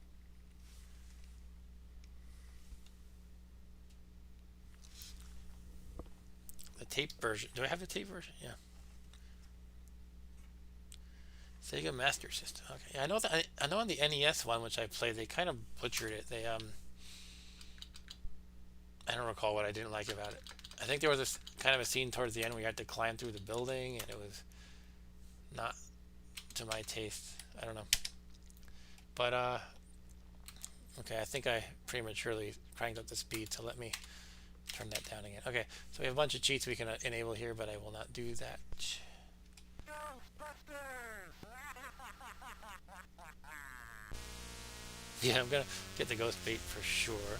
Speaker 1: The tape version. Do I have the tape version? Yeah. Sega Master System. Okay, yeah, I know on the NES one, which I played, they kind of butchered it. They I don't recall what I didn't like about it. I think there was this kind of a scene towards the end where you had to climb through the building, and it was not to my taste. I don't know. But okay, I think I prematurely cranked up the speed, so let me turn that down again. Okay, so we have a bunch of cheats we can enable here, but I will not do that. Yeah, I'm gonna get the ghost bait for sure.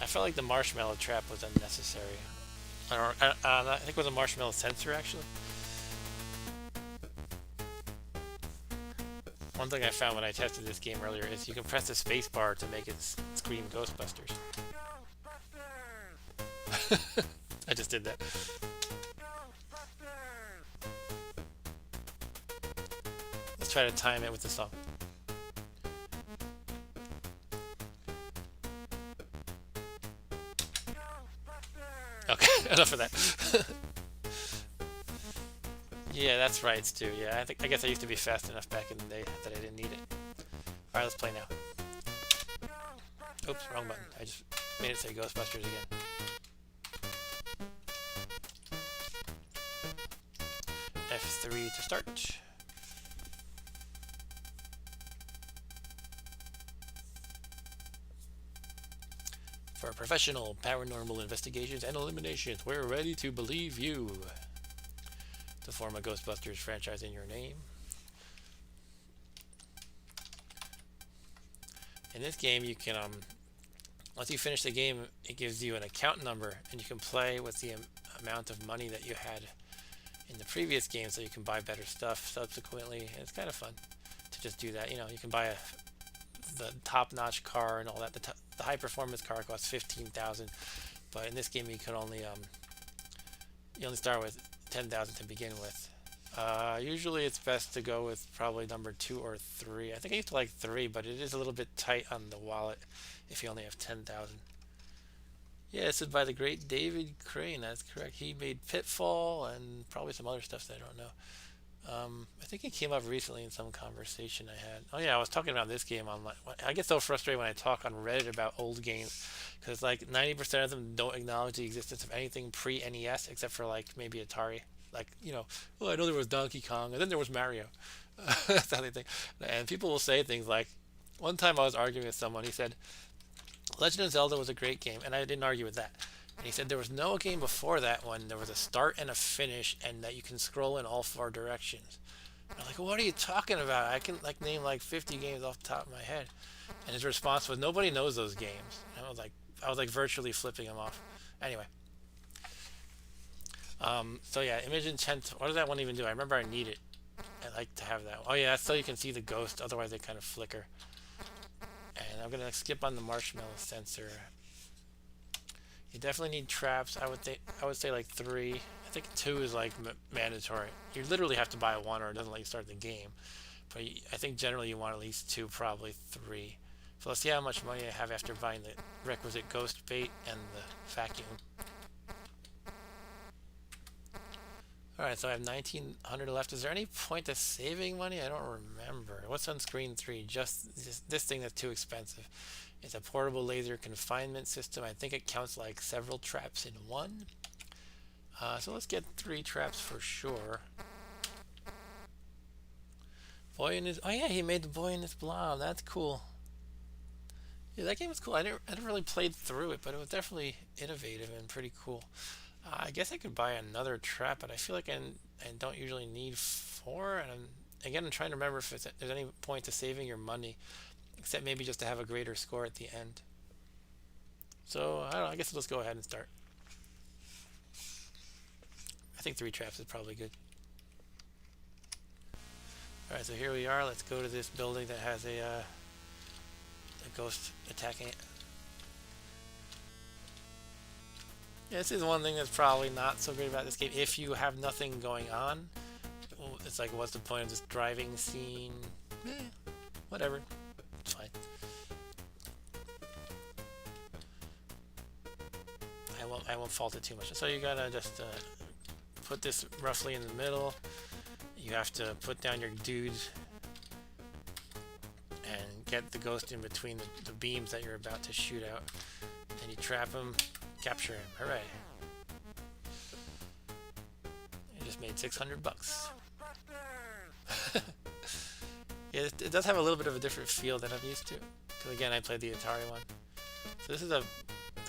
Speaker 1: I felt like the marshmallow trap was unnecessary. I think it was a marshmallow sensor, actually. One thing I found when I tested this game earlier is you can press the space bar to make it scream Ghostbusters. I just did that. Let's try to time it with the song. Okay, enough of that. Yeah, that's right, Stu. Yeah, I guess I used to be fast enough back in the day that I didn't need it. Alright, let's play now. Oops, wrong button. I just made it say Ghostbusters again. F3 to start. For professional paranormal investigations and eliminations, we're ready to believe you. To form a Ghostbusters franchise in your name. In this game, you can, once you finish the game, it gives you an account number, and you can play with the amount of money that you had in the previous game, so you can buy better stuff subsequently. And it's kind of fun to just do that. You know, you can buy the top-notch car and all that. The high-performance car costs 15,000, but in this game you can only you only start with 10,000 to begin with. Usually it's best to go with probably number 2 or 3. I think I used to like 3, but it is a little bit tight on the wallet if you only have 10,000. Yeah, this is by the great David Crane. That's correct. He made Pitfall and probably some other stuff that I don't know. I think it came up recently in some conversation I had. Oh yeah, I was talking about this game online. I get so frustrated when I talk on Reddit about old games because like 90% of them don't acknowledge the existence of anything pre-NES except for like maybe Atari. Like oh I know there was Donkey Kong and then there was Mario. That's how they think. And people will say things like, one time I was arguing with someone. He said Legend of Zelda was a great game, and I didn't argue with that. And he said there was no game before that when there was a start and a finish, and that you can scroll in all 4 directions. I'm like, what are you talking about? I can like name like 50 games off the top of my head. And his response was, nobody knows those games. And I was like virtually flipping him off. Anyway, so yeah, Image Intent. What does that one even do? I remember I need it. I like to have that. Oh yeah, that's so you can see the ghost. Otherwise, they kind of flicker. And I'm gonna skip on the marshmallow sensor. You definitely need traps. I would say like 3. I think 2 is like mandatory. You literally have to buy 1 or it doesn't let you start the game. But I think generally you want at least 2, probably 3. So let's see how much money I have after buying the requisite ghost bait and the vacuum. Alright, so I have 1900 left. Is there any point to saving money? I don't remember. What's on screen 3? Just this thing that's too expensive. It's a portable laser confinement system. I think it counts like several traps in one. So let's get 3 traps for sure. Boy in his... Oh yeah, he made the Boy in his Blob. That's cool. Yeah, that game was cool. I never really played through it, but it was definitely innovative and pretty cool. I guess I could buy another trap, but I feel like I don't usually need 4. And I'm trying to remember if there's any point to saving your money, except maybe just to have a greater score at the end. So I don't know. I guess let's go ahead and start. I think 3 traps is probably good. All right, so here we are. Let's go to this building that has a ghost attacking it. Yeah, this is one thing that's probably not so great about this game. If you have nothing going on, it's like, what's the point of this driving scene? Whatever. It's fine. I won't fault it too much. So you gotta just put this roughly in the middle. You have to put down your dudes and get the ghost in between the beams that you're about to shoot out. And you trap him, capture him. Hooray! You just made 600 bucks. Yeah, it does have a little bit of a different feel than I'm used to. Because again, I played the Atari one. So this is a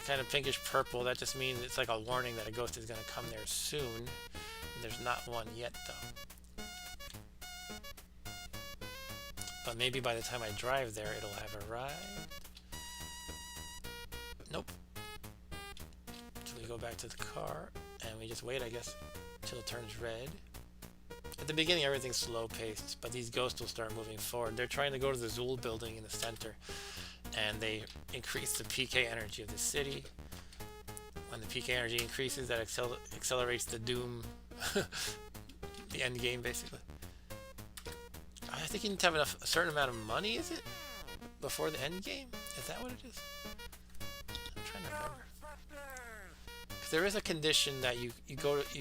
Speaker 1: kind of pinkish purple. That just means it's like a warning that a ghost is going to come there soon. And there's not one yet, though. But maybe by the time I drive there, it'll have arrived. Nope. So we go back to the car, and we just wait, I guess, until it turns red. At the beginning, everything's slow-paced, but these ghosts will start moving forward. They're trying to go to the Zool building in the center, and they increase the PK energy of the city. When the PK energy increases, that accelerates the doom, the end game, basically. I think you need to have a certain amount of money, is it? Before the end game? Is that what it is? I'm trying to remember. There is a condition that you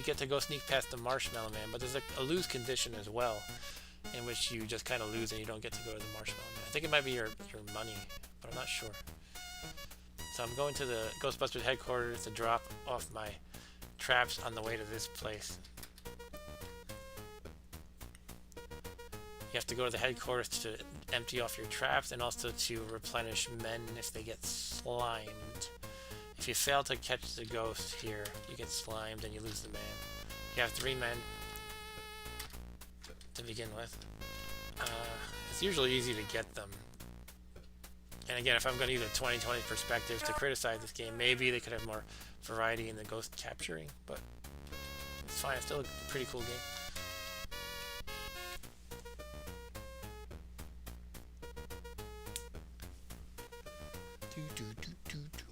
Speaker 1: get to go sneak past the Marshmallow Man, but there's a lose condition as well, in which you just kind of lose and you don't get to go to the Marshmallow Man. I think it might be your money, but I'm not sure. So I'm going to the Ghostbusters headquarters to drop off my traps on the way to this place. You have to go to the headquarters to empty off your traps and also to replenish men if they get slimed. If you fail to catch the ghost here, you get slimed and you lose the man. You have 3 men to begin with. It's usually easy to get them. And again, if I'm going to use a 2020 perspective to criticize this game, maybe they could have more variety in the ghost capturing, but it's fine. It's still a pretty cool game.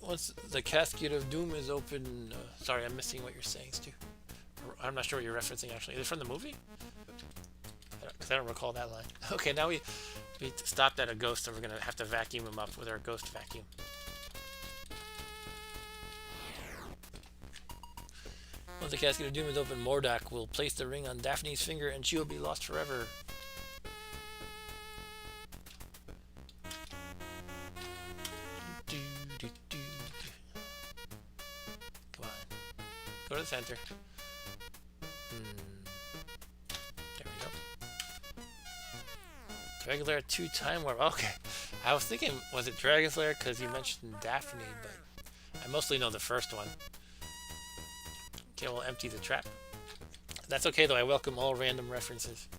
Speaker 1: Once the casket of doom is open, sorry, I'm missing what you're saying, Stu. I'm not sure what you're referencing, actually. Is it from the movie? I don't recall that line. Okay, now we stopped at a ghost, and we're gonna have to vacuum him up with our ghost vacuum. Once the casket of doom is open, Mordak will place the ring on Daphne's finger, and she will be lost forever. Come on, go to the center. There we go. Dragulair 2 Time Warp. Okay, I was thinking, was it Dragulair because you mentioned Daphne, but I mostly know the first one. Okay, we'll empty the trap. That's okay though, I welcome all random references.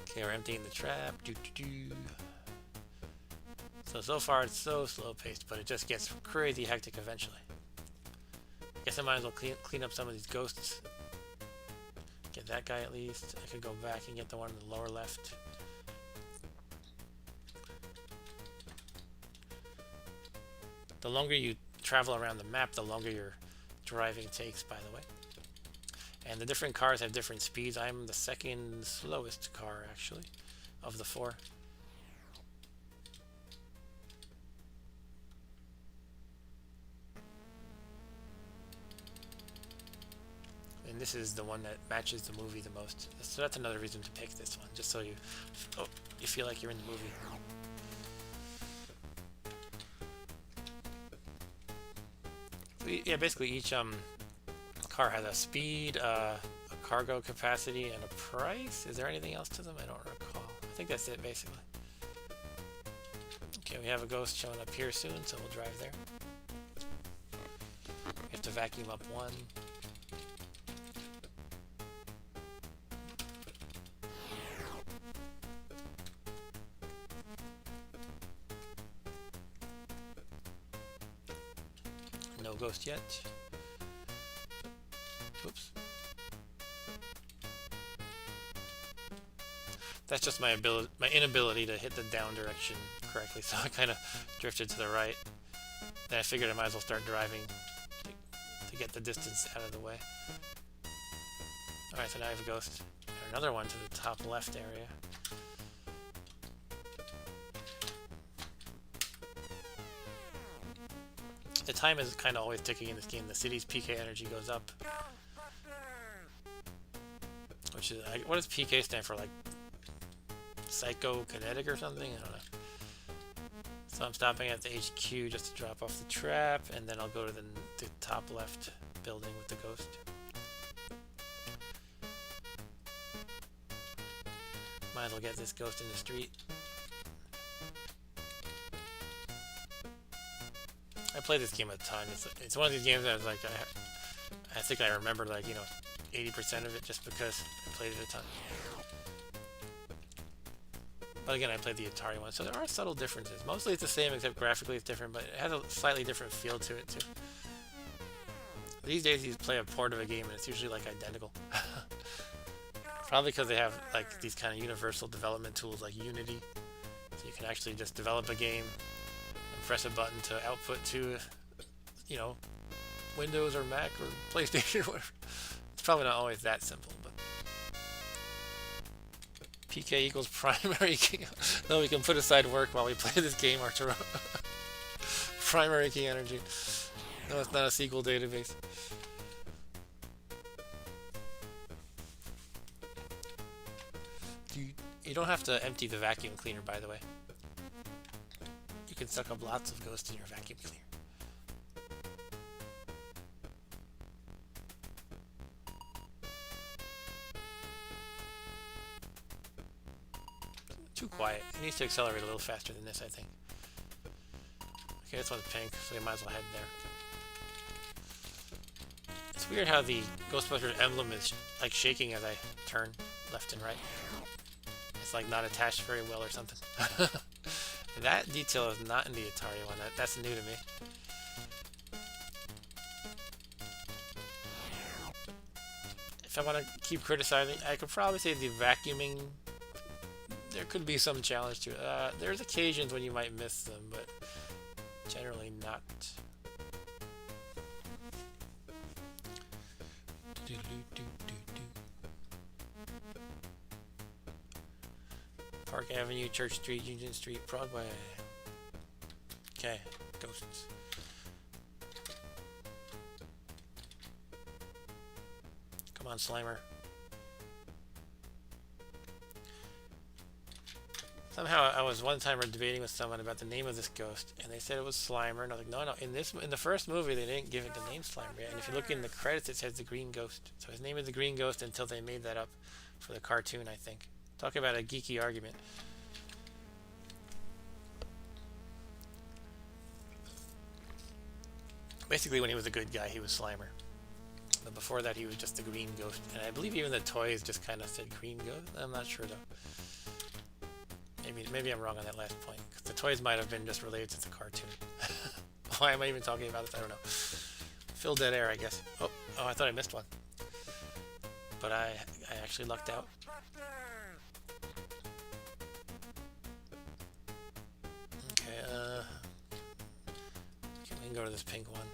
Speaker 1: Okay, we're emptying the trap. So far it's so slow paced, but it just gets crazy hectic eventually. Guess I might as well clean up some of these ghosts. Get that guy at least. I could go back and get the one in the lower left. The longer you travel around the map, the longer your driving takes, by the way. And the different cars have different speeds. I'm the second slowest car, actually, of the 4. And this is the one that matches the movie the most. So that's another reason to pick this one, just so you feel like you're in the movie. Yeah, basically each car has a speed, a cargo capacity, and a price. Is there anything else to them? I don't recall. I think that's it, basically. Okay, we have a ghost showing up here soon, so we'll drive there. We have to vacuum up one. No ghost yet. Oops. That's just my inability to hit the down direction correctly, so I kind of drifted to the right. Then I figured I might as well start driving to get the distance out of the way. Alright, so now I have a ghost. Another one to the top left area. The time is kind of always ticking in this game. The city's PK energy goes up. Which is, what does PK stand for? Like psychokinetic or something? I don't know. So I'm stopping at the HQ just to drop off the trap, and then I'll go to the top left building with the ghost. Might as well get this ghost in the street. I played this game a ton. It's one of these games that I was like, I think I remember like 80% of it just because I played it a ton. But again, I played the Atari one, so there are subtle differences. Mostly it's the same, except graphically it's different, but it has a slightly different feel to it too. These days you play a port of a game and it's usually like identical. Probably because they have like these kind of universal development tools like Unity, so you can actually just develop a game and press a button to output to, Windows or Mac or PlayStation or whatever. It's probably not always that simple, but PK equals primary key. No, we can put aside work while we play this game, Arturo. Primary key energy. No, it's not a SQL database. You don't have to empty the vacuum cleaner, by the way. You can suck up lots of ghosts in your vacuum cleaner. Too quiet. It needs to accelerate a little faster than this, I think. Okay, this one's pink, so we might as well head there. It's weird how the Ghostbusters emblem is like shaking as I turn left and right. It's like not attached very well or something. That detail is not in the Atari one. That's new to me. If I want to keep criticizing, I could probably say the vacuuming, there could be some challenge to it. There's occasions when you might miss them, but generally not. Park Avenue, Church Street, Union Street, Broadway. Okay, ghosts. Come on, Slimer. Somehow I was one time debating with someone about the name of this ghost, and they said it was Slimer, and I was like, no, in the first movie they didn't give it the name Slimer yet, and if you look in the credits it says the Green Ghost. So his name is the Green Ghost until they made that up for the cartoon, I think. Talk about a geeky argument. Basically, when he was a good guy, he was Slimer. But before that, he was just the Green Ghost. And I believe even the toys just kind of said Green Ghost. I'm not sure, though. Maybe I'm wrong on that last point. Because the toys might have been just related to the cartoon. Why am I even talking about this? I don't know. Fill dead air, I guess. Oh, I thought I missed one. But I actually lucked out. Okay, we can go to this pink one.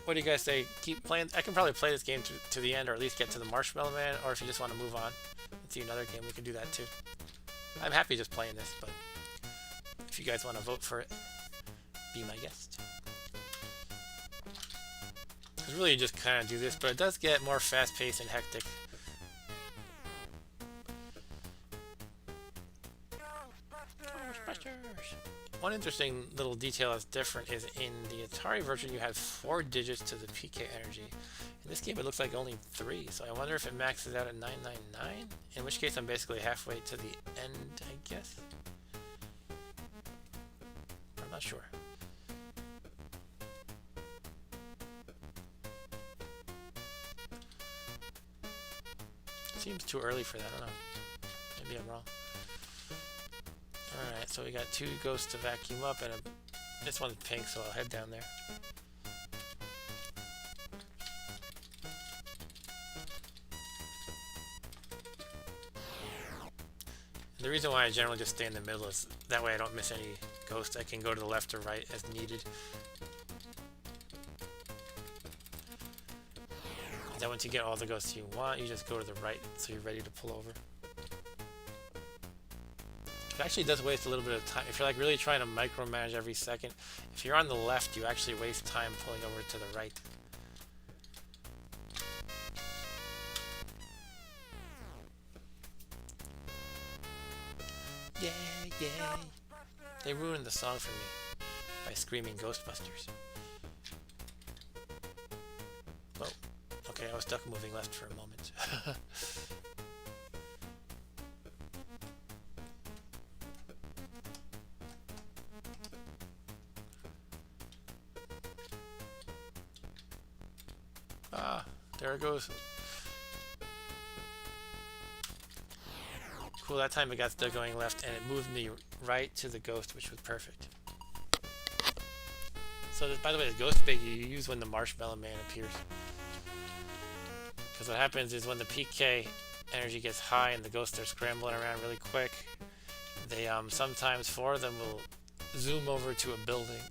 Speaker 1: What do you guys say? Keep playing? I can probably play this game to the end, or at least get to the Marshmallow Man, or if you just want to move on and see another game, we can do that too. I'm happy just playing this, but if you guys want to vote for it, be my guest. Because really you just kind of do this, but it does get more fast-paced and hectic. One interesting little detail that's different is in the Atari version you had 4 digits to the PK energy. In this game it looks like only 3, so I wonder if it maxes out at 999, in which case I'm basically halfway to the end, I guess. I'm not sure. Seems too early for that, I don't know. Maybe I'm wrong. Alright, so we got 2 ghosts to vacuum up, and this one's pink, so I'll head down there. And the reason why I generally just stay in the middle is that way I don't miss any ghosts. I can go to the left or right as needed. And then once you get all the ghosts you want, you just go to the right so you're ready to pull over. It actually does waste a little bit of time. If you're like really trying to micromanage every second, if you're on the left, you actually waste time pulling over to the right. Yeah, yeah. They ruined the song for me by screaming Ghostbusters. Oh, okay, I was stuck moving left for a moment. There it goes. Cool, that time it got stuck going left and it moved me right to the ghost, which was perfect. So, by the way, the ghost bait you use when the Marshmallow Man appears. Because what happens is when the PK energy gets high and the ghosts are scrambling around really quick, they sometimes 4 of them will zoom over to a building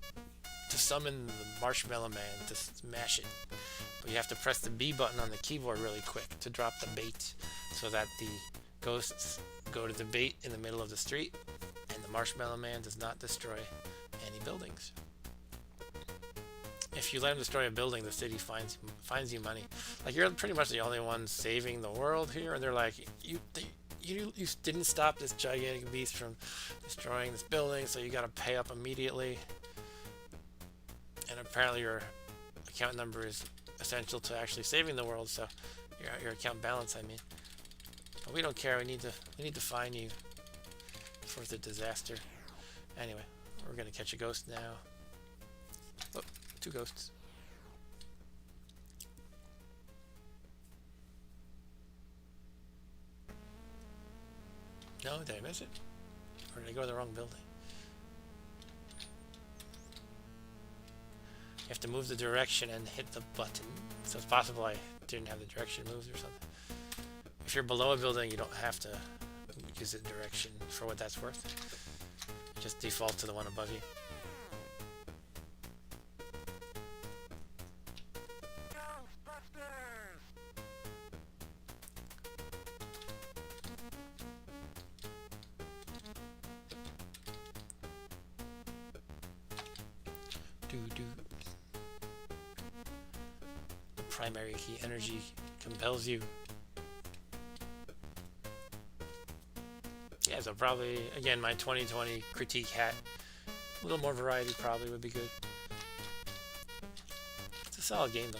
Speaker 1: to summon the Marshmallow Man to smash it. But you have to press the B button on the keyboard really quick to drop the bait so that the ghosts go to the bait in the middle of the street and the Marshmallow Man does not destroy any buildings. If you let him destroy a building, the city finds you money. Like, you're pretty much the only one saving the world here, and they're like, you didn't stop this gigantic beast from destroying this building, so you gotta pay up immediately. And apparently your account number is essential to actually saving the world, so your account balance, I mean. But we don't care. We need to find you for the disaster. Anyway, we're gonna catch a ghost now. Oh, 2 ghosts. No, did I miss it? Or did I go to the wrong building? You have to move the direction and hit the button. So it's possible I didn't have the direction moved or something. If you're below a building, you don't have to use the direction for what that's worth. Just default to the one above you. Primary key energy compels you. Yeah, so probably, again, my 2020 critique hat. A little more variety probably would be good. It's a solid game, though.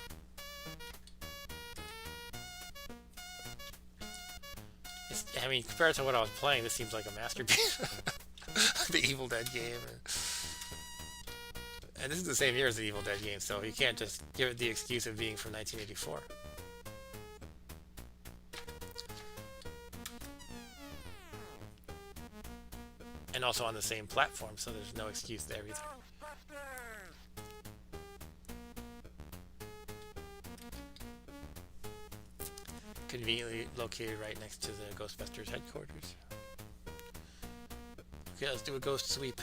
Speaker 1: I mean, compared to what I was playing, this seems like a masterpiece. The Evil Dead game. And this is the same year as the Evil Dead game, so you can't just give it the excuse of being from 1984. And also on the same platform, so there's no excuse there either. Conveniently located right next to the Ghostbusters headquarters. Okay, let's do a ghost sweep.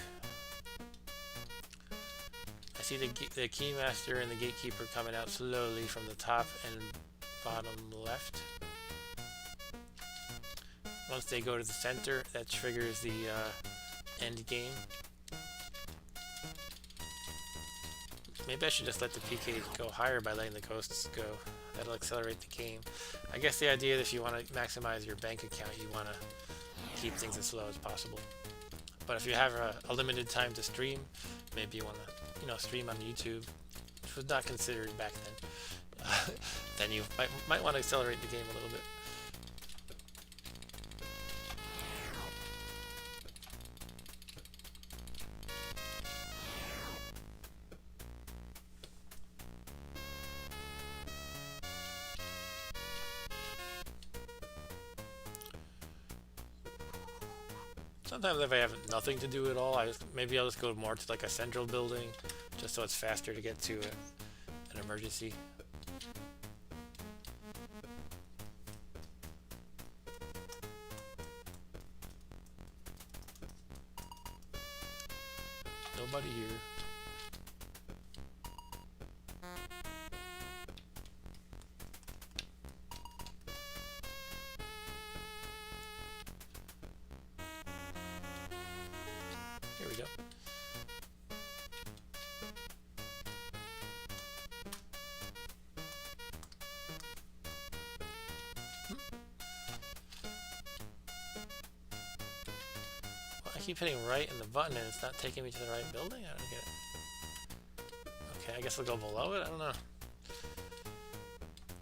Speaker 1: I see the keymaster and the gatekeeper coming out slowly from the top and bottom left. Once they go to the center, that triggers the end game. Maybe I should just let the PKs go higher by letting the ghosts go. That'll accelerate the game. I guess the idea is if you want to maximize your bank account, you want to keep things as slow as possible. But if you have a limited time to stream, maybe you want to, stream on YouTube, which was not considered back then. Then you might want to accelerate the game a little bit. Sometimes if I have nothing to do at all, maybe I'll just go more to like a central building, just so it's faster to get to an emergency. Nobody here. Here we go. Well, I keep hitting right in the button and it's not taking me to the right building? I don't get it. Okay, I guess I'll go below it? I don't know.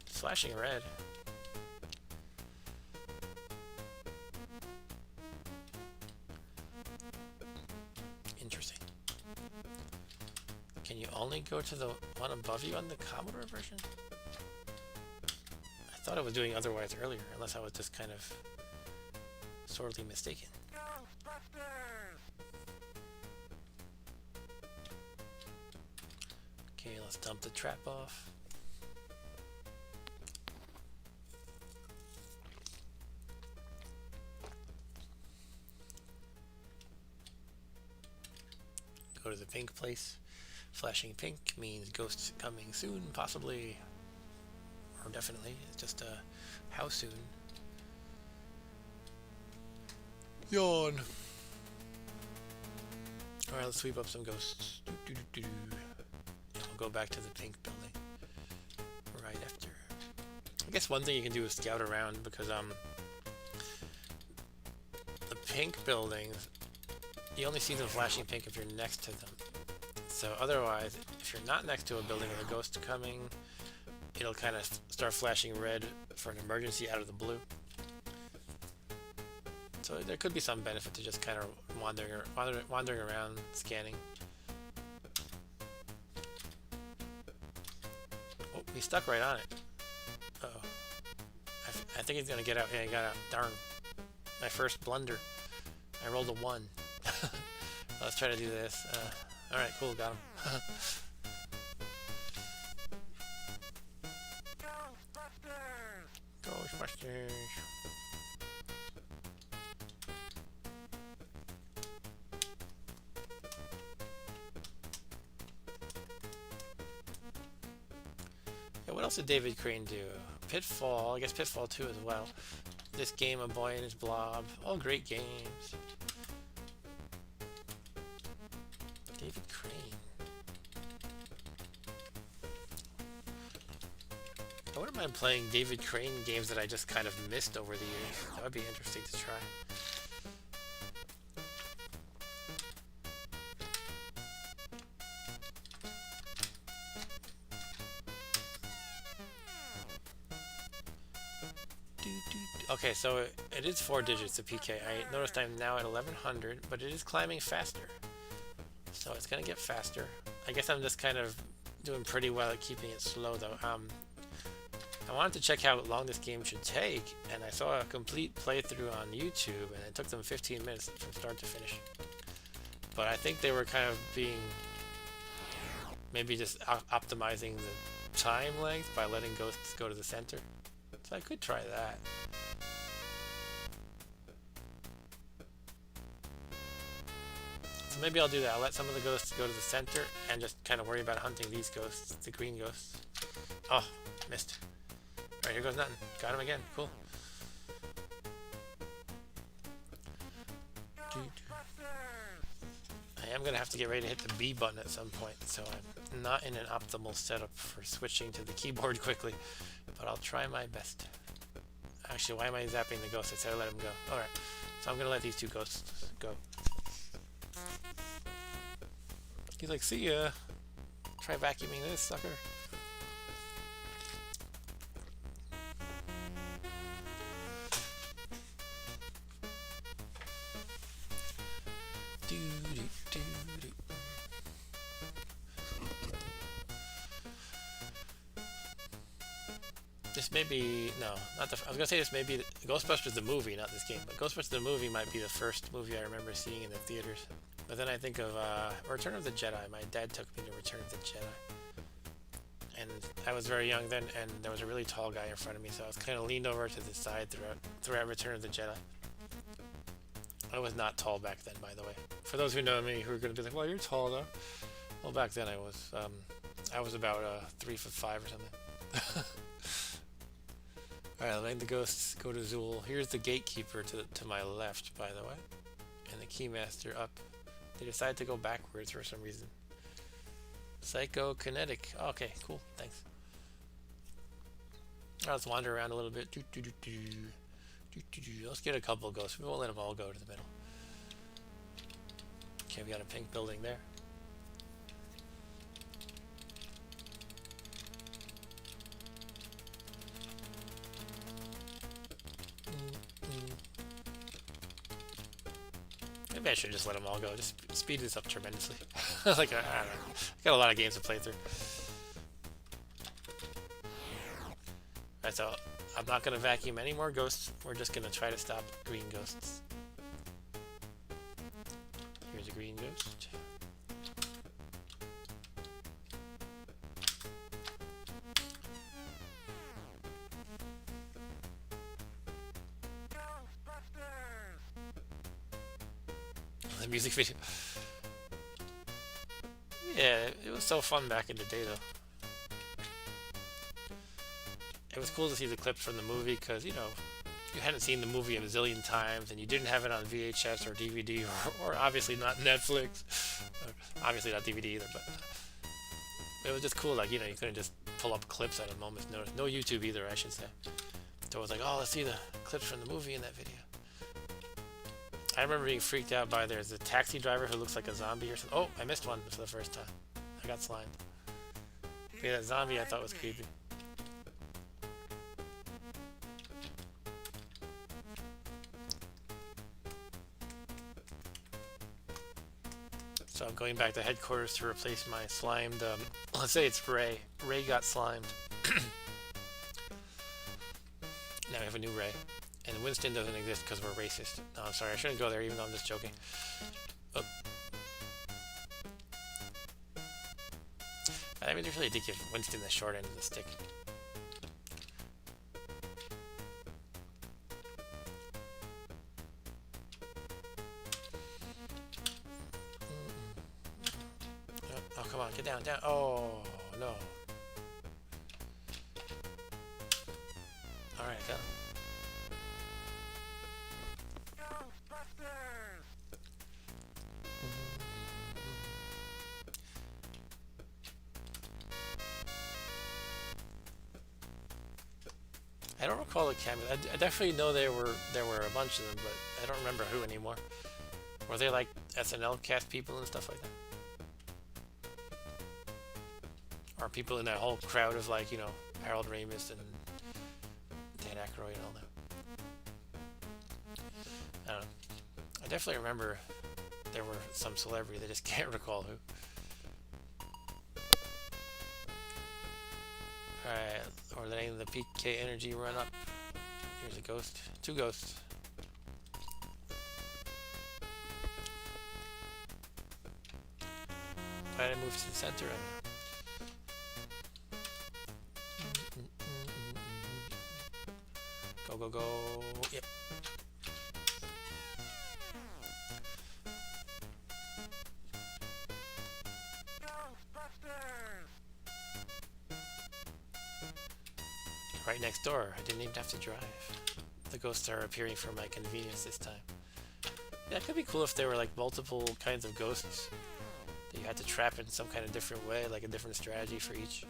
Speaker 1: It's flashing red. Interesting. Can you only go to the one above you on the Commodore version? I thought I was doing otherwise earlier, unless I was just kind of sorely mistaken. Okay, let's dump the trap off. Go to the pink place. Flashing pink means ghosts coming soon, possibly, or definitely. It's just how soon. Yawn. All right, let's sweep up some ghosts. I'll go back to the pink building right after. I guess one thing you can do is scout around, because the pink buildings, you only see them flashing pink if you're next to them. So otherwise, if you're not next to a building with a ghost coming, it'll kind of start flashing red for an emergency out of the blue. So there could be some benefit to just kind of wandering around, scanning. Oh, he's stuck right on it. Uh-oh. I think he's gonna get out. Yeah, he got out. Darn. My first blunder. I rolled a 1. Let's try to do this. Alright, cool, got him. Ghostbusters! Yeah, what else did David Crane do? Pitfall, I guess Pitfall 2 as well. This game, A Boy and His Blob. All great games. David Crane. I wouldn't mind playing David Crane games that I just kind of missed over the years. That would be interesting to try. Okay, so it is 4 digits, the PK. I noticed I'm now at 1100, but it is climbing faster. So it's gonna get faster. I guess I'm just kind of doing pretty well at keeping it slow though. I wanted to check how long this game should take, and I saw a complete playthrough on YouTube, and it took them 15 minutes from start to finish. But I think they were kind of being maybe just optimizing the time length by letting ghosts go to the center. So I could try that. So maybe I'll do that. I'll let some of the ghosts go to the center and just kind of worry about hunting these ghosts, the green ghosts. Oh, missed. Alright, here goes nothing. Got him again. Cool. I am going to have to get ready to hit the B button at some point, so I'm not in an optimal setup for switching to the keyboard quickly, but I'll try my best. Actually, why am I zapping the ghost? I said I let him go. Alright, so I'm going to let these two ghosts go. He's like, see ya. Try vacuuming this sucker. This may be, no, not the, I was gonna say this may be Ghostbusters the movie, not this game, but Ghostbusters the movie might be the first movie I remember seeing in the theaters. But then I think of Return of the Jedi. My dad took me to Return of the Jedi. And I was very young then, and there was a really tall guy in front of me, so I was kind of leaned over to the side throughout Return of the Jedi. I was not tall back then, by the way. For those who know me, who are going to be like, well, you're tall though. Well, back then I was about 3'5" or something. Alright, letting the ghosts go to Zool. Here's the gatekeeper to my left, by the way. And the keymaster up. They decided to go backwards for some reason. Psychokinetic. Oh, okay, cool, thanks. Let's wander around a little bit. Let's get a couple of ghosts. We won't let them all go to the middle. Okay, we got a pink building there. Maybe I should just let them all go. Just speed this up tremendously. Like, I don't know. I got a lot of games to play through. Alright, so I'm not going to vacuum any more ghosts. We're just going to try to stop green ghosts. Here's a green ghost. The music video. Yeah, it was so fun back in the day though. It was cool to see the clips from the movie because, you know, you hadn't seen the movie a zillion times and you didn't have it on VHS or DVD or obviously not Netflix. Obviously not DVD either, but it was just cool. Like, you know, you couldn't just pull up clips at a moment's notice. No YouTube either, I should say. So it was like, oh, let's see the clips from the movie in that video. I remember being freaked out by there's a taxi driver who looks like a zombie or something. Oh, I missed one for the first time. I got slimed. Yeah, that zombie I thought was creepy. So I'm going back to headquarters to replace my slimed, let's say it's Ray. Ray got slimed. Now we have a new Ray. And Winston doesn't exist because we're racist. No, I'm sorry, I shouldn't go there even though I'm just joking. Oh. I mean, really did give Winston the short end of the stick. Oh, come on, get down, down. Oh, no. Alright, go. I don't recall the cameos. I definitely know there were a bunch of them, but I don't remember who anymore. Were they like SNL cast people and stuff like that? Or people in that whole crowd of like, you know, Harold Ramis and Dan Aykroyd and all that? I don't know. I definitely remember there were some celebrity. I just can't recall who. Alright, or letting the PK energy run up. Here's a ghost. 2 ghosts. Try to move to the center. Go, go, go. Yep. Right next door. I didn't even have to drive. The ghosts are appearing for my convenience this time. Yeah, it could be cool if there were like multiple kinds of ghosts that you had to trap in some kind of different way, like a different strategy for each.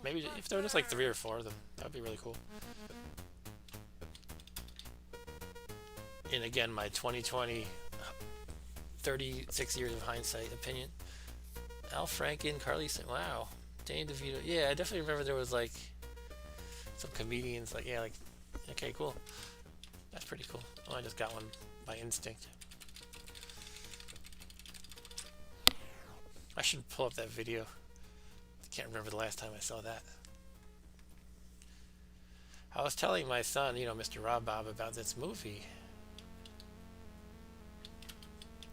Speaker 1: Maybe if there were just like 3 or 4 of them, that would be really cool. And again, my 2020, 36 years of hindsight opinion. Al Franken, Carly, wow, Danny DeVito. Yeah, I definitely remember there was like some comedians, like, yeah, like, okay, cool. That's pretty cool. Oh, I just got one by instinct. I should pull up that video. I can't remember the last time I saw that. I was telling my son, you know, Mr. Rob Bob, about this movie.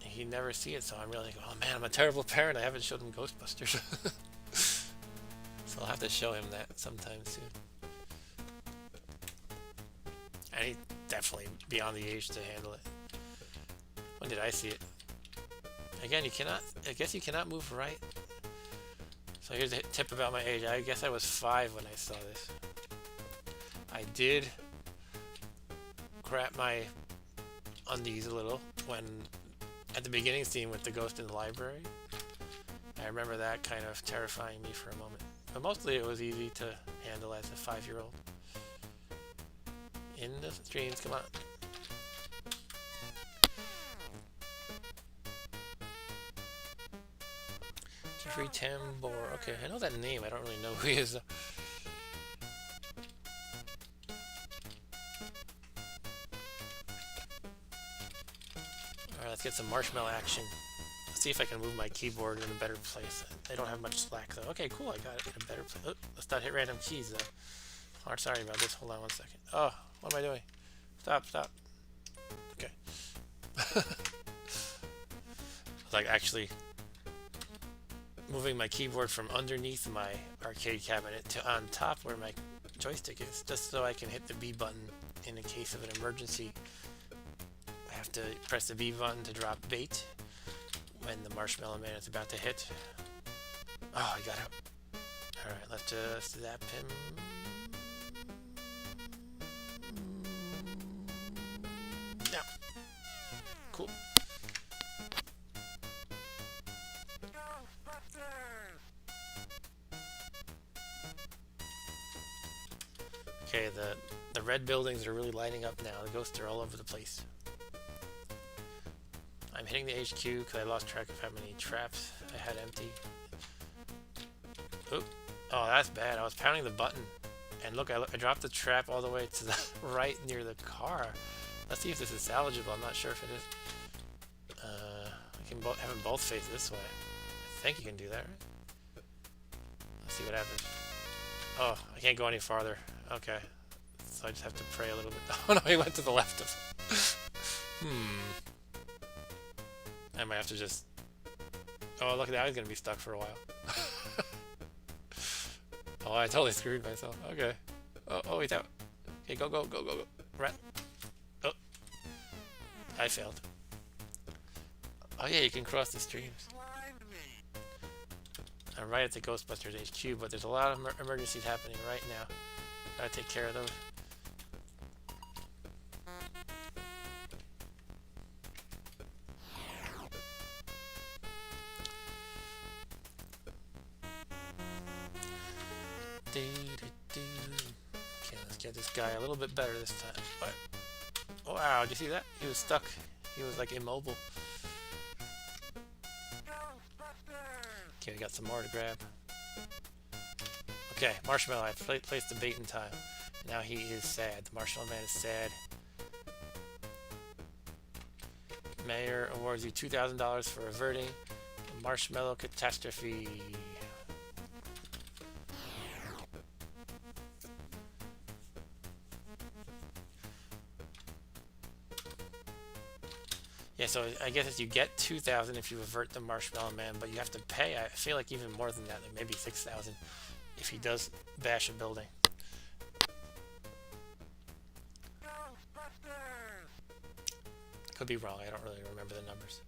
Speaker 1: He'd never see it, so I'm really like, oh man, I'm a terrible parent. I haven't showed him Ghostbusters. So I'll have to show him that sometime soon. And he's definitely beyond the age to handle it. When did I see it? Again, you cannot, I guess you cannot move right. So here's a tip about my age. I guess I was 5 when I saw this. I did crap my undies a little when, at the beginning scene with the ghost in the library. I remember that kind of terrifying me for a moment. But mostly it was easy to handle as a 5-year-old. In the streams, come on. Jeffrey Tambor. Okay, I know that name. I don't really know who he is. Alright, let's get some marshmallow action. Let's see if I can move my keyboard in a better place. I don't have much slack though. Okay, cool. I got it in a better place. Oh, let's not hit random keys though. Oh, sorry about this. Hold on one second. Oh, what am I doing? Stop, stop. Okay. Like actually moving my keyboard from underneath my arcade cabinet to on top where my joystick is, just so I can hit the B button in the case of an emergency. I have to press the B button to drop bait when the Marshmallow Man is about to hit. Oh, I got him. Alright, let's just zap him. Now. Cool. Okay, the red buildings are really lighting up now. The ghosts are all over the place. I'm hitting the HQ because I lost track of how many traps I had empty. Oop. Oh, that's bad. I was pounding the button. And look, I dropped the trap all the way to the right near the car. Let's see if this is salvageable. I'm not sure if it is. I can have them both face this way. I think you can do that, right? Let's see what happens. Oh, I can't go any farther. Okay. So I just have to pray a little bit. Oh no, he went to the left of I might have to just... Oh, look, now he's going to be stuck for a while. Oh, I totally screwed myself. Okay. Oh, he's out. Okay, go, go, go, go, go. Right. Oh. I failed. Oh, yeah, you can cross the streams. I'm right at the Ghostbusters HQ, but there's a lot of emergencies happening right now. Gotta take care of those. Okay, let's Get this guy a little bit better this time. But, oh, wow, did you see that? He was stuck. He was like immobile. Okay, we got some more to grab. Okay, Marshmallow, I placed the bait in time. Now he is sad. The Marshmallow Man is sad. Mayor awards you $2,000 for averting the marshmallow catastrophe. Yeah, so I guess you get 2,000 if you avert the Marshmallow Man, but you have to pay. I feel like even more than that, like maybe 6,000 if he does bash a building. Could be wrong. I don't really remember the numbers.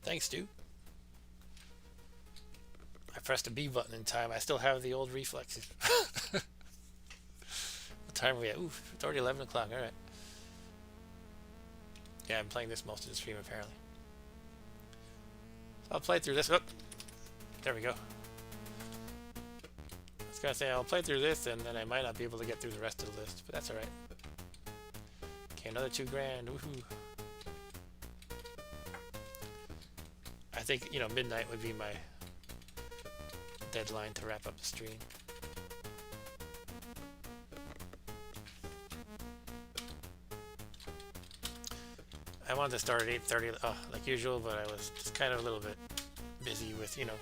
Speaker 1: Thanks, dude. I pressed a B button in time. I still have the old reflexes. What time are we at? Ooh, it's already 11 o'clock. All right. Yeah, I'm playing this most of the stream, apparently. I'll play through this. Oh, there we go. I was going to say I'll play through this, and then I might not be able to get through the rest of the list, but that's all right. Okay, another $2 grand. Woohoo. I think, you know, midnight would be my deadline to wrap up the stream. I wanted to start at 8:30, like usual, but I was just kind of a little bit busy with, you know,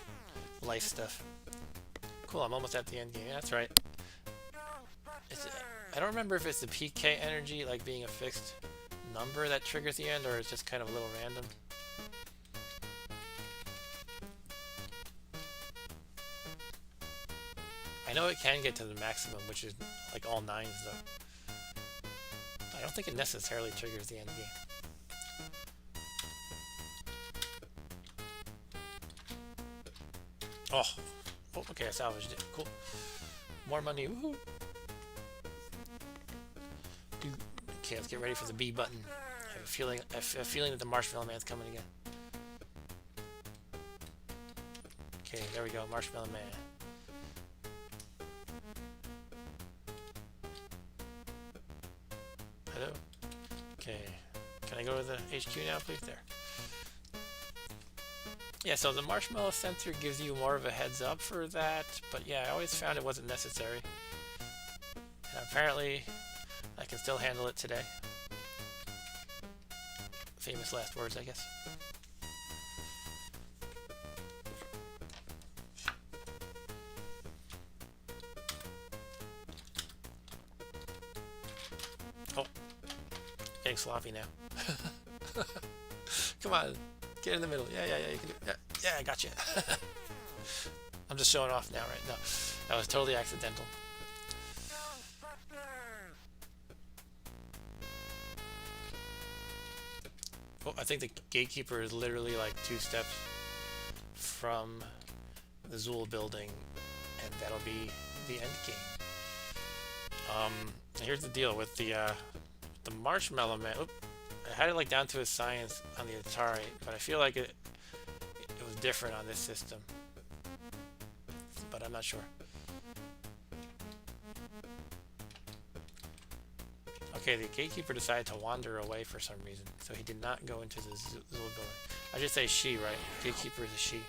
Speaker 1: life stuff. Cool, I'm almost at the end game. Yeah, that's right. I don't remember if it's the PK energy, like being a fixed number that triggers the end, or it's just kind of a little random. I know it can get to the maximum, which is like all 9s, though. I don't think it necessarily triggers the end game. Oh, okay, I salvaged it. Cool. More money. Woohoo. Okay, let's get ready for the B button. I have a feeling that the Marshmallow Man's coming again. Okay, there we go, Marshmallow Man. Hello. Okay, can I go to the HQ now, please? There. Yeah, so the marshmallow sensor gives you more of a heads up for that, but yeah, I always found it wasn't necessary. And apparently, I can still handle it today. Famous last words, I guess. Oh, getting sloppy now. Come on. Get in the middle. Yeah, you can do it. Yeah, I got you. I'm just showing off now, right? No, that was totally accidental. Oh, I think the gatekeeper is literally like 2 steps from the Zool building, and that'll be the end game. Here's the deal with the Marshmallow Man. Oop. I had it like down to a science on the Atari, but I feel like it was different on this system. But I'm not sure. Okay, the gatekeeper decided to wander away for some reason, so he did not go into the Zool building. I should say she, right? Gatekeeper is a she.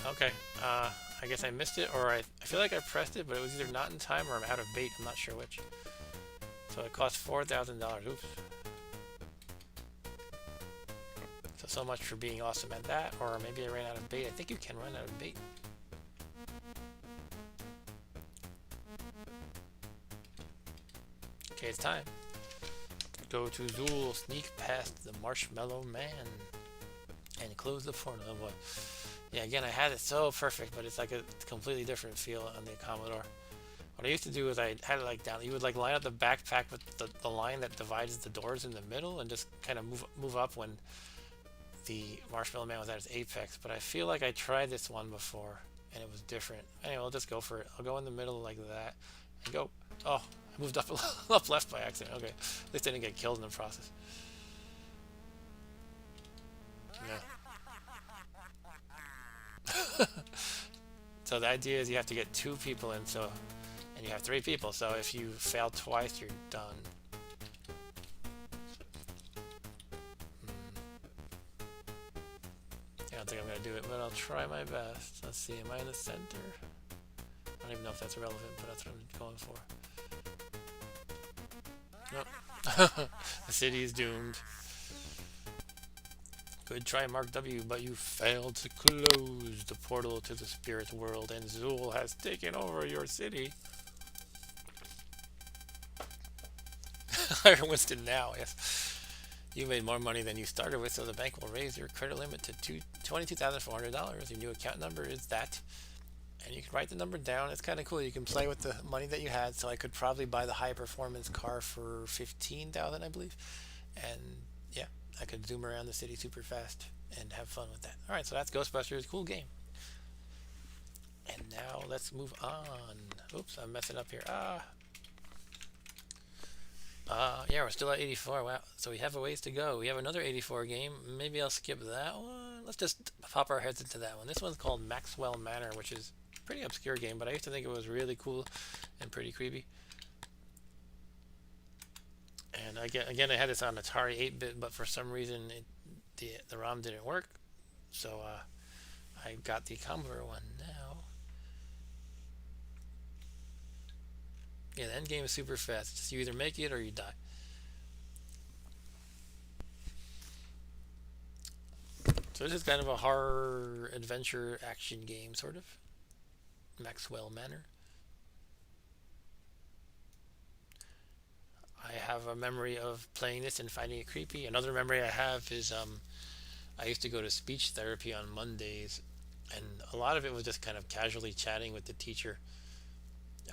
Speaker 1: Okay, I guess I missed it, or I feel like I pressed it, but it was either not in time or I'm out of bait. I'm not sure which. So it cost $4,000. Oops. So much for being awesome at that, or maybe I ran out of bait. I think you can run out of bait. Okay, it's time. Go to Zool, sneak past the Marshmallow Man, and close the portal. Oh boy. Yeah, again, I had it so perfect, but it's like a completely different feel on the Commodore. What What I used to do is I had it like down. You would like line up the backpack with the line that divides the doors in the middle, and just kind of move up when the Marshmallow Man was at its apex. But I feel like I tried this one before, and it was different. Anyway, I'll just go for it. I'll go in the middle like that, and go. Oh, I moved up up left by accident. Okay, at least I didn't get killed in the process. Yeah. So the idea is you have to get 2 people in, and you have 3 people. So if you fail twice, you're done. I don't think I'm gonna do it, but I'll try my best. Let's see. Am I in the center? I don't even know if that's relevant, but that's what I'm going for. Nope. The city is doomed. Good try, Mark W, but you failed to close the portal to the spirit world, and Zool has taken over your city. Hire Winston now, yes. You made more money than you started with, so the bank will raise your credit limit to $22,400. Your new account number is that. And you can write the number down. It's kind of cool. You can play with the money that you had, so I could probably buy the high performance car for $15,000, I believe. And yeah, I could zoom around the city super fast and have fun with that. Alright, so that's Ghostbusters. Cool game. And now let's move on. Oops, I'm messing up here. Yeah, we're still at 84. Wow, so we have a ways to go. We have another 84 game. Maybe I'll skip that one. Let's just pop our heads into that one. This one's called Maxwell Manor, which is a pretty obscure game, but I used to think it was really cool and pretty creepy. And again, I had this on Atari 8-bit, but for some reason the ROM didn't work. So I got the Commodore one now. Yeah, the end game is super fast. Just you either make it or you die. So this is kind of a horror adventure action game, sort of. Maxwell Manor. I have a memory of playing this and finding it creepy. Another memory I have is I used to go to speech therapy on Mondays, and a lot of it was just kind of casually chatting with the teacher.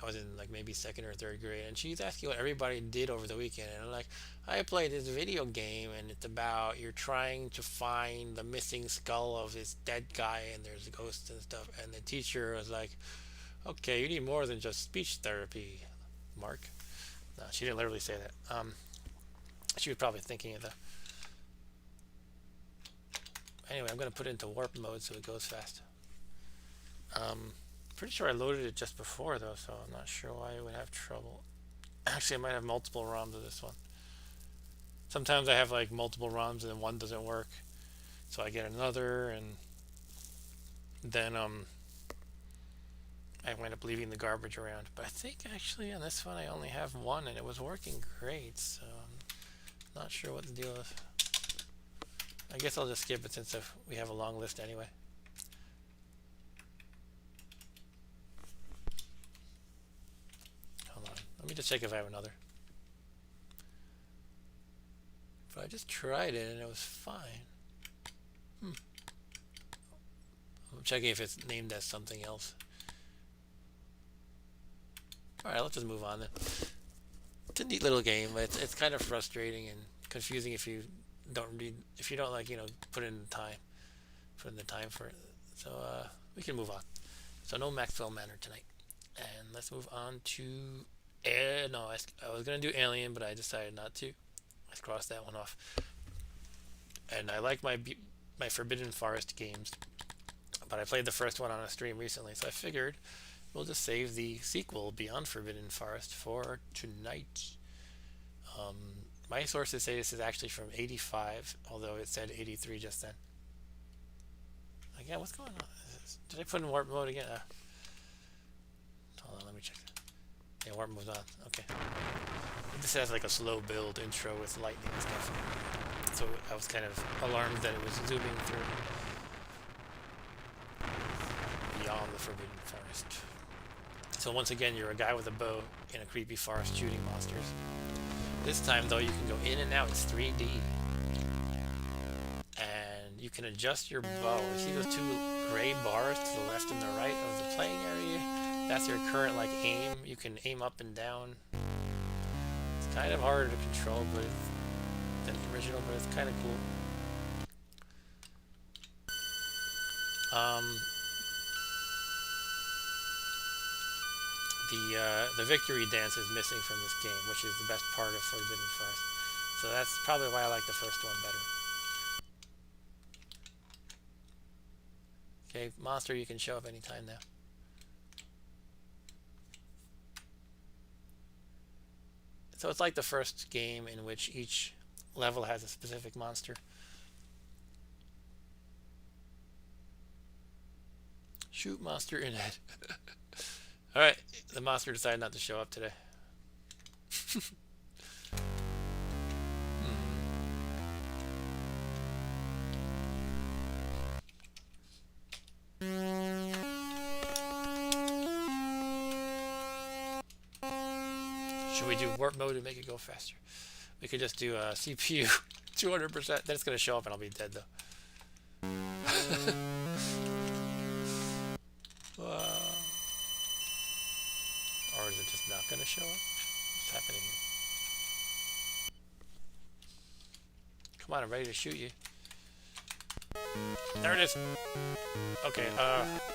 Speaker 1: I was in like maybe 2nd or 3rd grade, and she's asking what everybody did over the weekend, and I'm like, I played this video game, and it's about you're trying to find the missing skull of this dead guy, and there's ghosts and stuff. And the teacher was like, okay, you need more than just speech therapy, Mark. No, she didn't literally say that. She was probably thinking of that. Anyway, I'm going to put it into warp mode so it goes fast. Pretty sure I loaded it just before though, so I'm not sure why it would have trouble. Actually, I might have multiple ROMs of this one. Sometimes I have like multiple ROMs and then one doesn't work, so I get another, and then I wind up leaving the garbage around. But I think actually on this one I only have one, and it was working great, so I'm not sure what the deal is. I guess I'll just skip it since we have a long list anyway. Hold on, let me just check if I have another. But I just tried it and it was fine. I'm checking if it's named as something else. Alright, let's just move on then. It's a neat little game, but it's kind of frustrating and confusing if you don't like, put in the time for it. So we can move on. So no Maxwell Manor tonight. And let's move on to no, I was gonna do Alien, but I decided not to. Let's cross that one off. And I like my Forbidden Forest games, but I played the first one on a stream recently, so I figured we'll just save the sequel, Beyond Forbidden Forest, for tonight. My sources say this is actually from 85, although it said 83 just then. Again, what's going on? Did I put in warp mode again? Hold on, let me check. Yeah, warp mode's on. Okay. This has like a slow build intro with lightning and stuff. So I was kind of alarmed that it was zooming through Beyond the Forbidden Forest. So once again, you're a guy with a bow in a creepy forest shooting monsters. This time, though, you can go in and out. It's 3D. And you can adjust your bow. You see those two gray bars to the left and the right of the playing area? that's your current like aim. You can aim up and down. It's kind of harder to control, but than the original, but it's kind of cool. The victory dance is missing from this game, which is the best part of Forbidden Forest. So that's probably why I like the first one better. Okay, monster, you can show up anytime now. So it's like the first game in which each level has a specific monster. Shoot monster in head. Alright, the monster decided not to show up today. Should we do warp mode to make it go faster? We could just do CPU 200%. Then it's going to show up and I'll be dead though. Or is it just not going to show up? What's happening here? Come on, I'm ready to shoot you. There it is. Okay,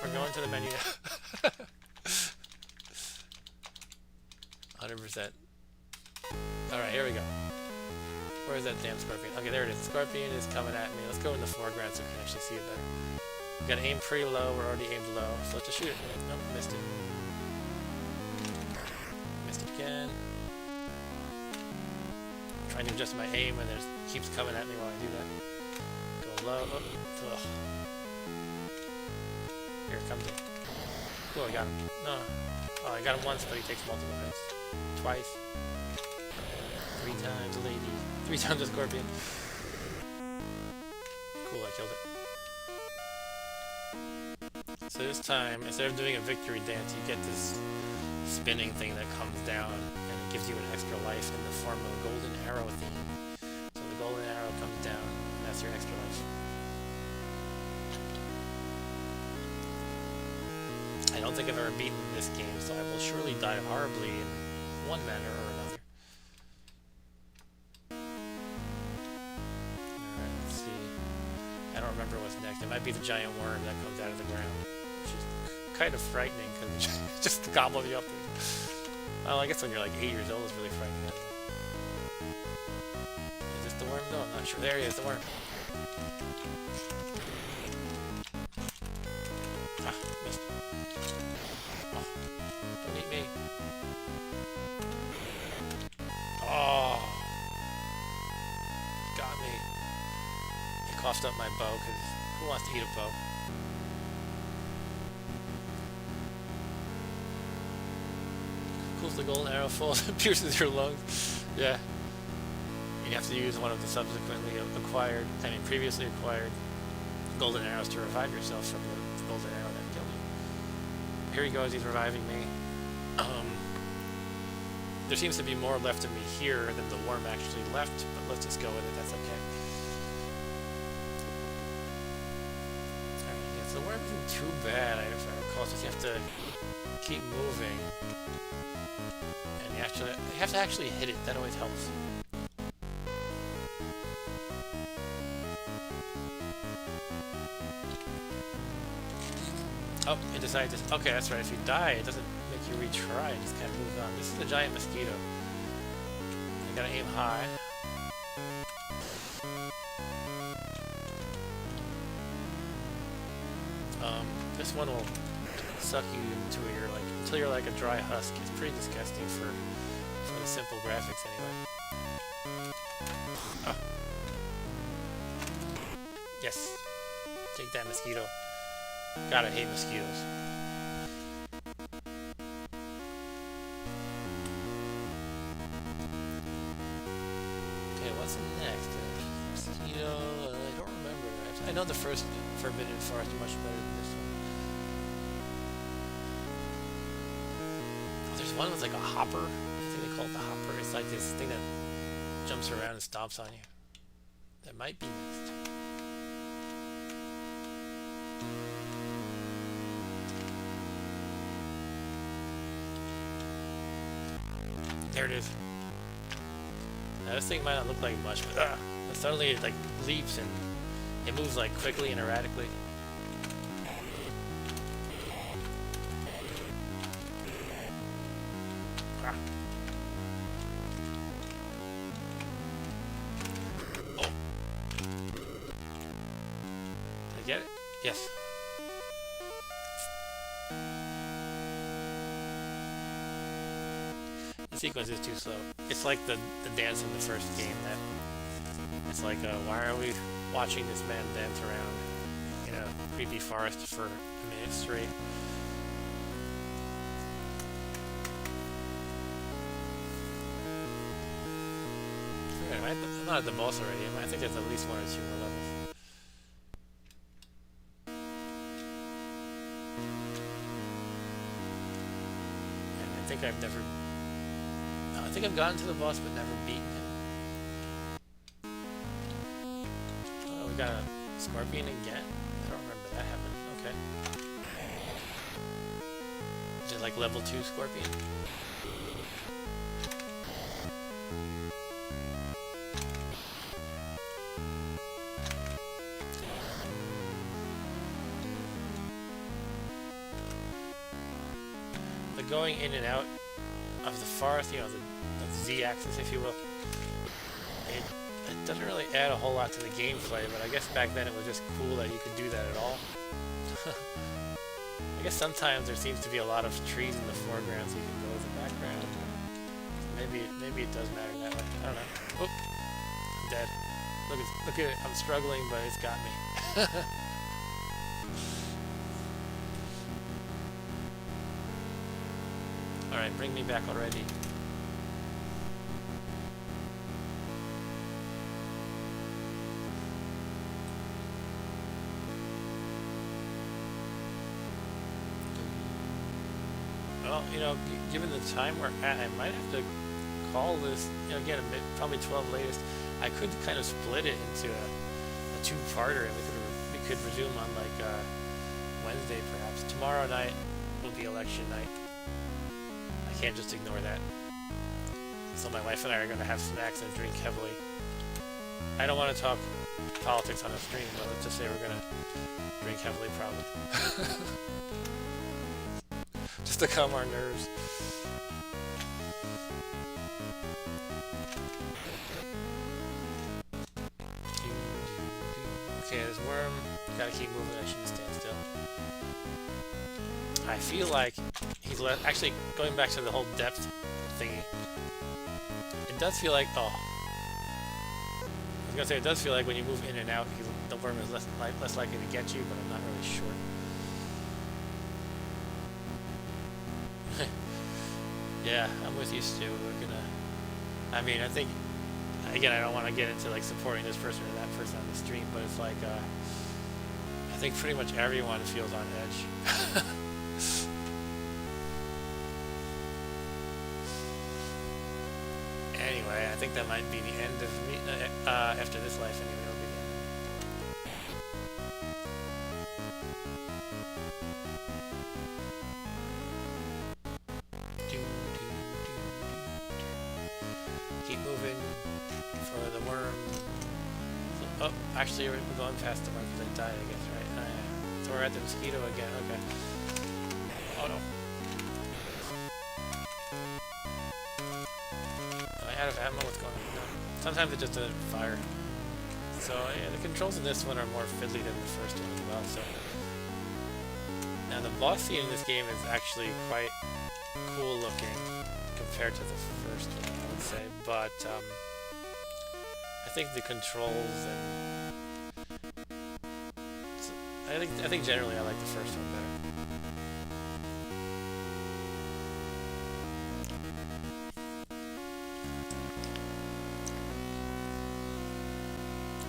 Speaker 1: we're going to the menu now. 100%. Alright, here we go. Where's that damn scorpion? Okay, there it is. The scorpion is coming at me. Let's go in the foreground so we can actually see it better. We gotta aim pretty low. We're already aimed low. So let's just shoot it. Nope, missed it. Missed it again. I'm trying to adjust my aim and it keeps coming at me while I do that. Go low. Oh, ugh. Here it comes in. Oh, I got him. No. Oh, I got him once, but he takes multiple hits. Twice. 3 times a lady. 3 times a scorpion. Cool, I killed it. So this time, instead of doing a victory dance, you get this spinning thing that comes down and it gives you an extra life in the form of a golden arrow theme. So the golden arrow comes down, and that's your extra life. I don't think I've ever beaten this game, so I will surely die horribly in one manner or another. Alright, let's see. I don't remember what's next. It might be the giant worm that comes out of the ground, which is kind of frightening because it just gobbles you up. Well, I guess when you're like 8 years old, it's really frightening. Is this the worm? No, I'm not sure. There he is, the worm. Ah, missed. Oh, don't eat me. Oh, got me. He coughed up my bow because who wants to eat a bow? Pulls the golden arrow full and pierces your lungs. Yeah. You have to use one of the subsequently acquired, previously acquired golden arrows to revive yourself from the golden arrow that killed you. Here he goes, he's reviving me. There seems to be more left of me here than the worm actually left, but let's just go with it, that's okay. Alright, yes, the worm isn't too bad, if I recall, so you have to keep moving. And you have to actually hit it, that always helps. Oh, it decided to... Okay, that's right. If you die, it doesn't make you retry. It just kind of moves on. This is a giant mosquito. You gotta aim high. This one will suck you until you're like a dry husk. It's pretty disgusting for the simple graphics anyway. Oh. Yes. Take that, mosquito. God, I hate mosquitoes. Okay, what's next? Mosquito, I don't remember. I know the first Forbidden Forest much better than this one. Oh, there's one with like a hopper. I think they call it the hopper. It's like this thing that jumps around and stomps on you. That might be next. There it is. Now, this thing might not look like much, but suddenly it like leaps and it moves like quickly and erratically. Ah. Oh. Did I get it? Yes. The sequence is too slow. It's like the dance in the first game that it's like, why are we watching this man dance around in a creepy forest for a minute straight? I'm not at the boss already. I think there's at least 1 or 2 more levels. And I think I've never... No, I think I've gotten to the boss but never beaten him. Oh, we got a scorpion again? I don't remember that happening. Okay. Is it like level 2 scorpion? Going in and out of the forest, you know, the Z-axis, if you will, it doesn't really add a whole lot to the gameplay, but I guess back then it was just cool that you could do that at all. I guess sometimes there seems to be a lot of trees in the foreground, so you can go with the background. Maybe it does matter that way. I don't know. Oop, I'm dead. Look at it. I'm struggling, but it's got me. Alright, bring me back already. Well, you know, given the time we're at, I might have to call this, you know, again, probably 12 latest. I could kind of split it into a two-parter, and we could resume on, like, Wednesday, perhaps. Tomorrow night will be election night. Can't just ignore that. So my wife and I are going to have snacks and drink heavily. I don't want to talk politics on a stream, but let's just say we're going to drink heavily, probably. Just to calm our nerves. Okay, there's worm. Gotta keep moving. I shouldn't stand still. I feel like he's actually going back to the whole depth thingy. It does feel like, oh, I was gonna say it does feel like when you move in and out, the worm is less likely to get you, but I'm not really sure. Yeah, I'm with you, Stu. We're gonna. I mean, I think again, I don't want to get into like supporting this person or that person on the stream, but it's like I think pretty much everyone feels on edge. Anyway, I think that might be the end of me, after this life anyway, it'll be the end. Keep moving for the worm. Oh, actually we're going past the worm because I died, I guess, right? So we're at the mosquito again, okay. Oh no. Out of ammo, what's going on? No. Sometimes it just doesn't fire. So yeah, the controls in this one are more fiddly than the first one as well. So now the boss scene in this game is actually quite cool looking compared to the first one, I would say. But I think the controls and I think generally I like the first one better.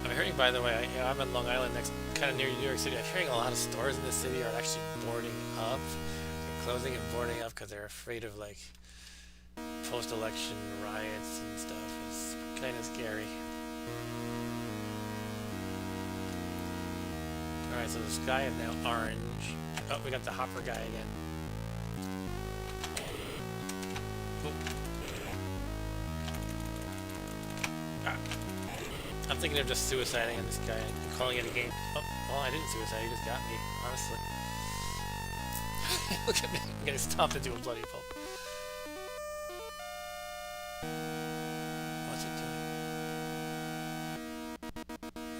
Speaker 1: I'm hearing, by the way, I'm in Long Island, kind of near New York City. I'm hearing a lot of stores in the city are actually boarding up. They're closing and boarding up because they're afraid of like post-election riots and stuff. It's kind of scary. Alright, so the sky is now orange. Oh, we got the hopper guy again. Oh. I'm thinking of just suiciding on this guy and calling it a game. Oh, well, I didn't suicide. He just got me, honestly. Look at me. I'm getting stomped into a bloody pulp. What's it doing?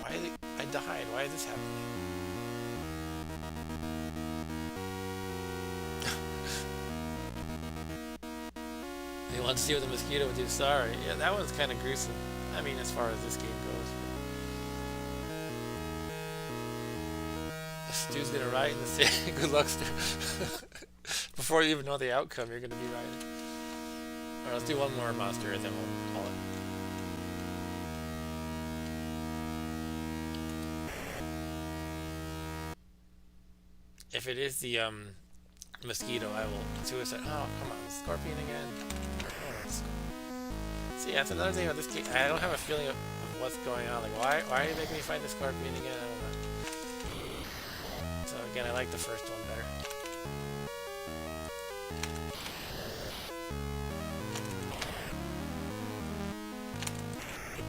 Speaker 1: Why is it... I died. Why is this happening? You want to see what the mosquito would do? Sorry. Yeah, that one's kind of gruesome. I mean, as far as this game goes. Stu's gonna ride in the sand. Good luck, Stu. Before you even know the outcome, you're gonna be riding. Alright, let's do one more monster and then we'll call it. If it is the mosquito, I will suicide. Oh, come on, scorpion again. See, that's another thing about this game. I don't have a feeling of what's going on. Like, why are you making me fight the scorpion again? I don't know. So again, I like the first one better.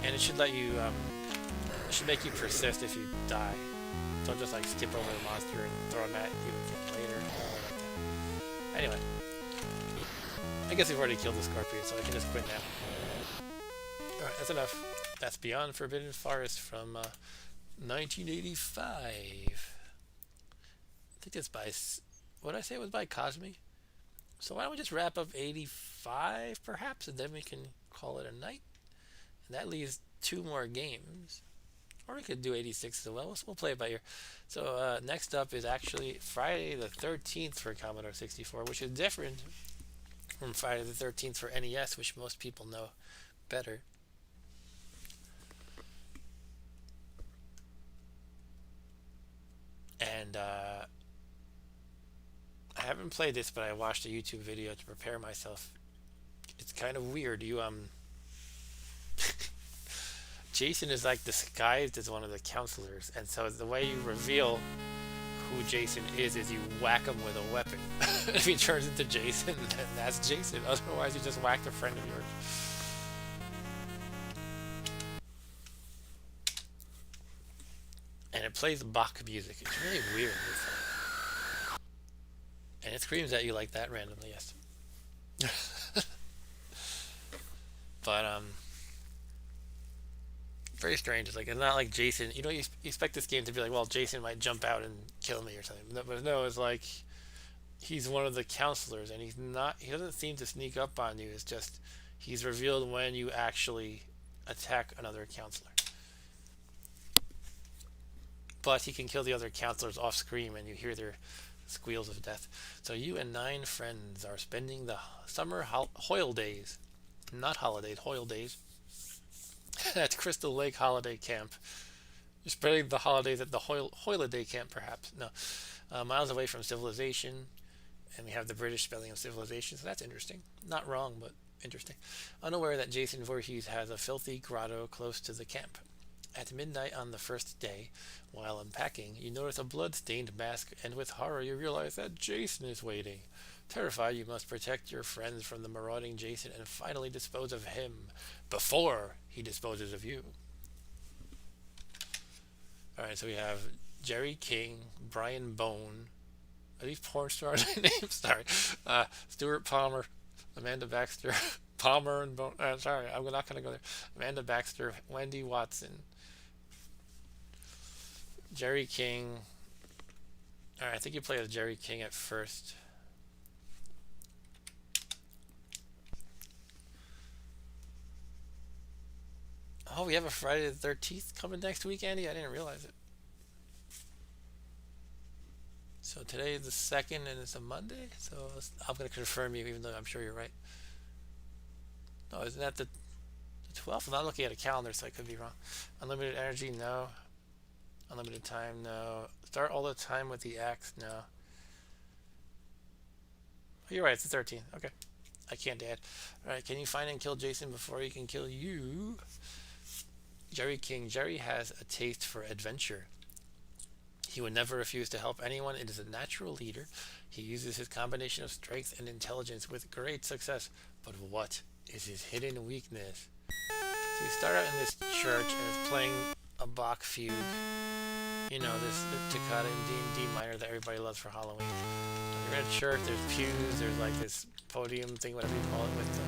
Speaker 1: And it should let you, it should make you persist if you die. Don't just like skip over the monster and throw him at you later. Anyway, I guess we've already killed the scorpion, so I can just quit now. Alright, that's enough. That's Beyond Forbidden Forest from 1985. I think it's by... What did I say it was by Cosme? So why don't we just wrap up 85, perhaps, and then we can call it a night? And that leaves 2 more games. Or we could do 86 as well. We'll play it by ear. So next up is actually Friday the 13th for Commodore 64, which is different from Friday the 13th for NES, which most people know better. And I haven't played this, but I watched a YouTube video to prepare myself. It's kind of weird. You Jason is like disguised as one of the counselors, and so the way you reveal who Jason is you whack him with a weapon. If he turns into Jason, then that's Jason. Otherwise, you just whacked a friend of yours. And it plays Bach music. It's really weird. And it screams at you like that randomly, yes. But, very strange. It's like, it's not like Jason. You know, you expect this game to be like, well, Jason might jump out and kill me or something. But no, it's like he's one of the counselors, and he's not. He doesn't seem to sneak up on you. It's just he's revealed when you actually attack another counselor. But he can kill the other counselors off screen, and you hear their squeals of death. So you and 9 friends are spending the summer Hoyle days, not holidays, Hoyle days, at Crystal Lake Holiday Camp. You're spending the holidays at the Holiday Camp, perhaps. No. Miles away from civilization. And we have the British spelling of civilization, so that's interesting. Not wrong, but interesting. Unaware that Jason Voorhees has a filthy grotto close to the camp. At midnight on the first day, while unpacking, you notice a blood-stained mask, and with horror you realize that Jason is waiting. Terrified, you must protect your friends from the marauding Jason and finally dispose of him before he disposes of you. Alright, so we have Jerry King, Brian Bone. Are these porn stars' names? Sorry. Stuart Palmer, Amanda Baxter, Palmer and Bone. Sorry, I'm not going to go there. Amanda Baxter, Wendy Watson, Jerry King. Alright, I think you play as Jerry King at first. Oh, we have a Friday the 13th coming next week, Andy? I didn't realize it. So today is the 2nd and it's a Monday, so I'm going to confirm you even though I'm sure you're right. No, isn't that the 12th? I'm not looking at a calendar, so I could be wrong. Unlimited energy, no. Unlimited time, no. Start all the time with the axe, no. Oh, you're right, it's the 13th. Okay. I can't add. Alright, can you find and kill Jason before he can kill you? Jerry King. Jerry has a taste for adventure. He would never refuse to help anyone. It is a natural leader. He uses his combination of strength and intelligence with great success. But what is his hidden weakness? So you start out in this church and it's playing a Bach fugue. You know, the toccata in D minor that everybody loves for Halloween. You're in a church, there's pews, there's like this podium thing, whatever you call it, with the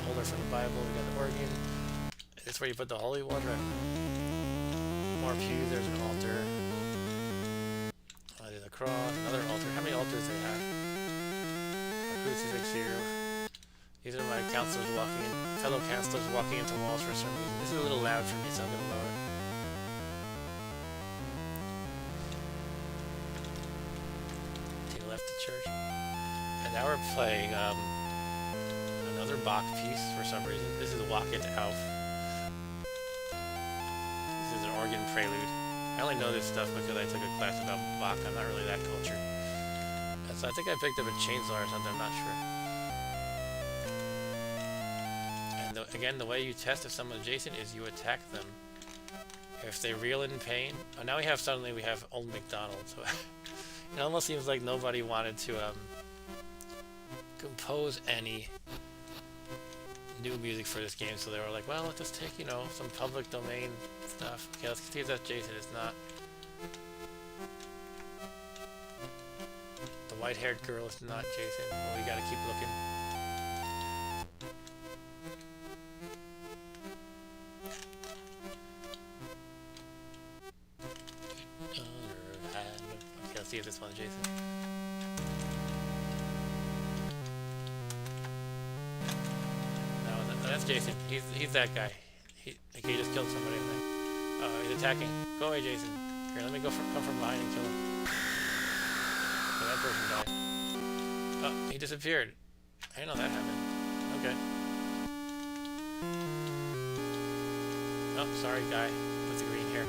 Speaker 1: holder for the Bible. We got the organ. This is where you put the holy water. More pews, there's an altar. There's a cross, another altar. How many altars do they have? A crucifix here. These are my counselors walking in, fellow counselors walking into walls for some reason. This is a little loud for me, so I'm going to lower it. Take a left to church. And now we're playing another Bach piece for some reason. This is Walk It Auf. This is an organ prelude. I only know this stuff because I took a class about Bach. I'm not really that cultured. So I think I picked up a chainsaw or something, I'm not sure. And again, the way you test if someone's adjacent is you attack them. If they reel in pain... Oh, now we have Old MacDonald. So it almost seems like nobody wanted to compose any new music for this game, so they were like, well, let's just take, you know, some public domain stuff. Okay, let's see if that's Jason. It's not. The white-haired girl is not Jason, but we gotta keep looking. Okay, let's see if this one's Jason. That's Jason. He's that guy. He just killed somebody. He's attacking. Go away, Jason. Here, let me come from behind and kill him. Okay, that person died. Oh, he disappeared. I didn't know that happened. Okay. Oh, sorry, guy with the green hair.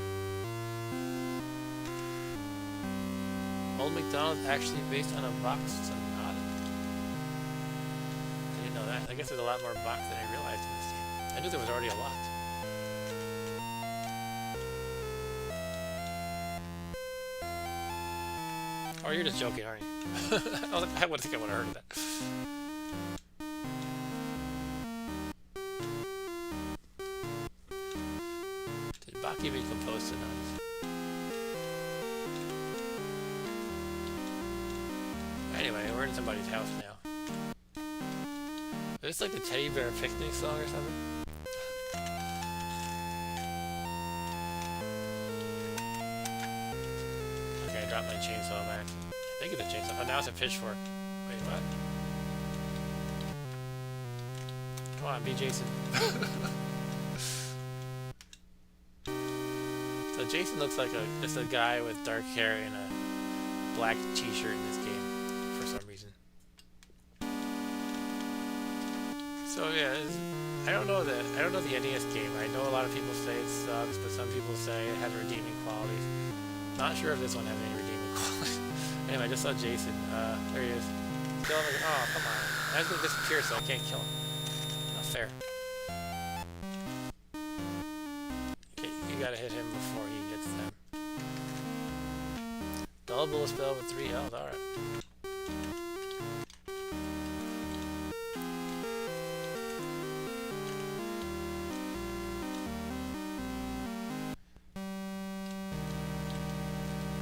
Speaker 1: Old MacDonald's actually based on a Bach sonata. I guess there's a lot more Bach than I realized in this game. I knew there was already a lot. Oh, you're just joking, aren't you? I would think I would have heard of that. Did Bach even compose sonatas? Anyway, we're in somebody's house now. Is this like the Teddy Bear Picnic song or something? Okay, I dropped my chainsaw back. I think it's a chainsaw. Oh, now it's a pitchfork. Wait, what? Come on, be Jason. So Jason looks like just a guy with dark hair and a black t-shirt in this game, for some reason. So yeah, I don't know the NES game. I know a lot of people say it sucks, but some people say it has redeeming qualities. Not sure if this one has any redeeming qualities. Anyway, I just saw Jason. There he is. Kill him again. Oh, come on. I was gonna disappear, so I can't kill him. Not fair. Okay, you gotta hit him before he hits them. Double spell with 3 health. All right.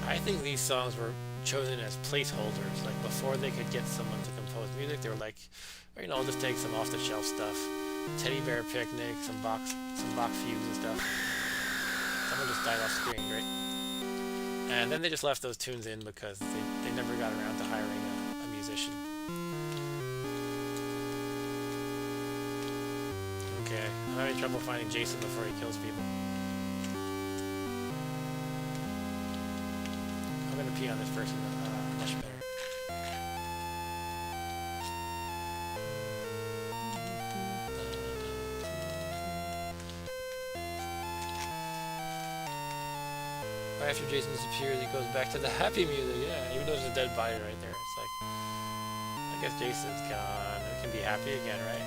Speaker 1: I think these songs were chosen as placeholders, like before they could get someone to compose music, they were like, or, you know, I'll just take some off-the-shelf stuff, Teddy Bear Picnic, some Bach fugues and stuff. Someone just died off screen, great. And then they just left those tunes in because they never got around to hiring a musician. Okay, I'm having trouble finding Jason before he kills people. I'm gonna pee on this person much better. Right after Jason disappears, he goes back to the happy music. Yeah, even though there's a dead body right there, it's like, I guess Jason's gone. We can be happy again, right?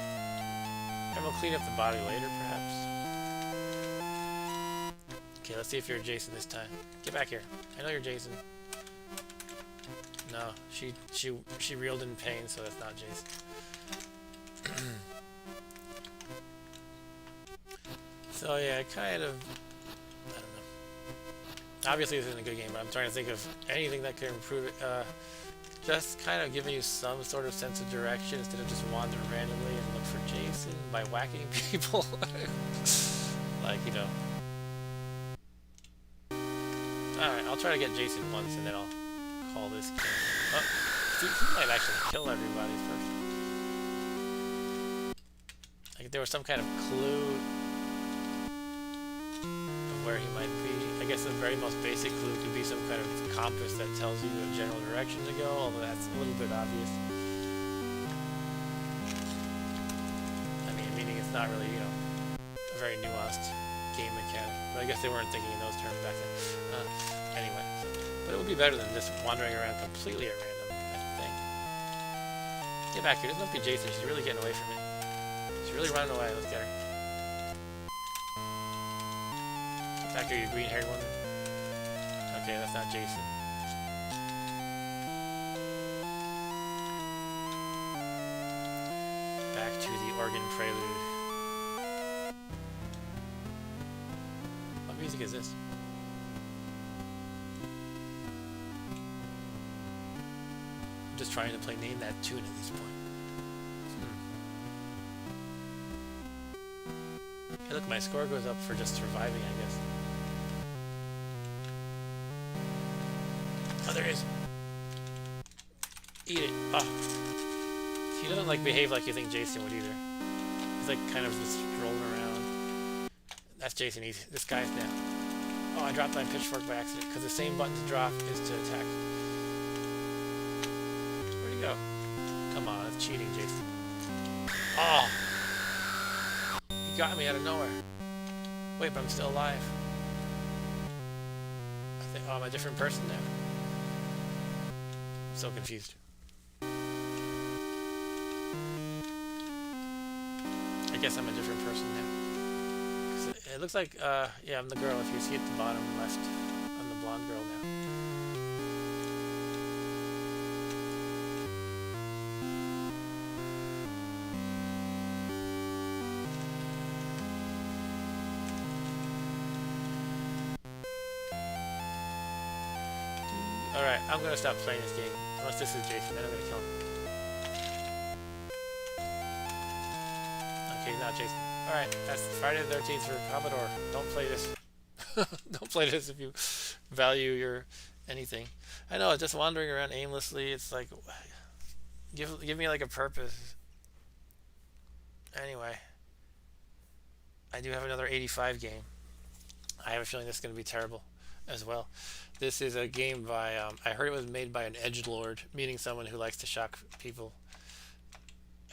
Speaker 1: And we'll clean up the body later, perhaps. Okay, let's see if you're Jason this time. Get back here. I know you're Jason. No, she reeled in pain, so that's not Jason. So yeah, kind of, I don't know. Obviously this isn't a good game, but I'm trying to think of anything that could improve it. Just kind of giving you some sort of sense of direction instead of just wander randomly and look for Jason by whacking people. Like, you know. Alright, I'll try to get Jason once and then I'll call this game. Oh, he might actually kill everybody first. Like, if there was some kind of clue of where he might be. I guess the very most basic clue could be some kind of compass that tells you a general direction to go, although that's a little bit obvious. I mean, meaning it's not really, you know, a very nuanced game mechanic. But I guess they weren't thinking in those terms back then. Anyway, but it would be better than just wandering around completely at random, I think. Get back here. This must be Jason. She's really getting away from me. She's really running away. Let's get her. Get back here, you green-haired woman. Okay, that's not Jason. Back to the organ prelude. What music is this? I'm just trying to name that tune at this point. Hey, look, my score goes up for just surviving, I guess. Oh, there is. Eat it. Oh. He doesn't like behave like you think Jason would either. He's like kind of just strolling around. That's Jason. This guy's down. Oh, I dropped my pitchfork by accident because the same button to drop is to attack. Where'd he go? Come on, that's cheating, Jason. Oh! He got me out of nowhere. Wait, but I'm still alive. I think. Oh, I'm a different person now. I'm so confused. I guess I'm a different person now. 'Cause it looks like, yeah, I'm the girl. If you see at the bottom left, I'm the blonde girl now. Alright, I'm gonna stop playing this game. Unless this is Jason, then I'm gonna kill him. Okay, not Jason. Alright, that's Friday the 13th for Commodore. Don't play this. Don't play this if you value your anything. I know, just wandering around aimlessly, it's like, give me like a purpose. Anyway, I do have another 85 game. I have a feeling this is going to be terrible as well. This is a game by, I heard it was made by an edgelord, meaning someone who likes to shock people.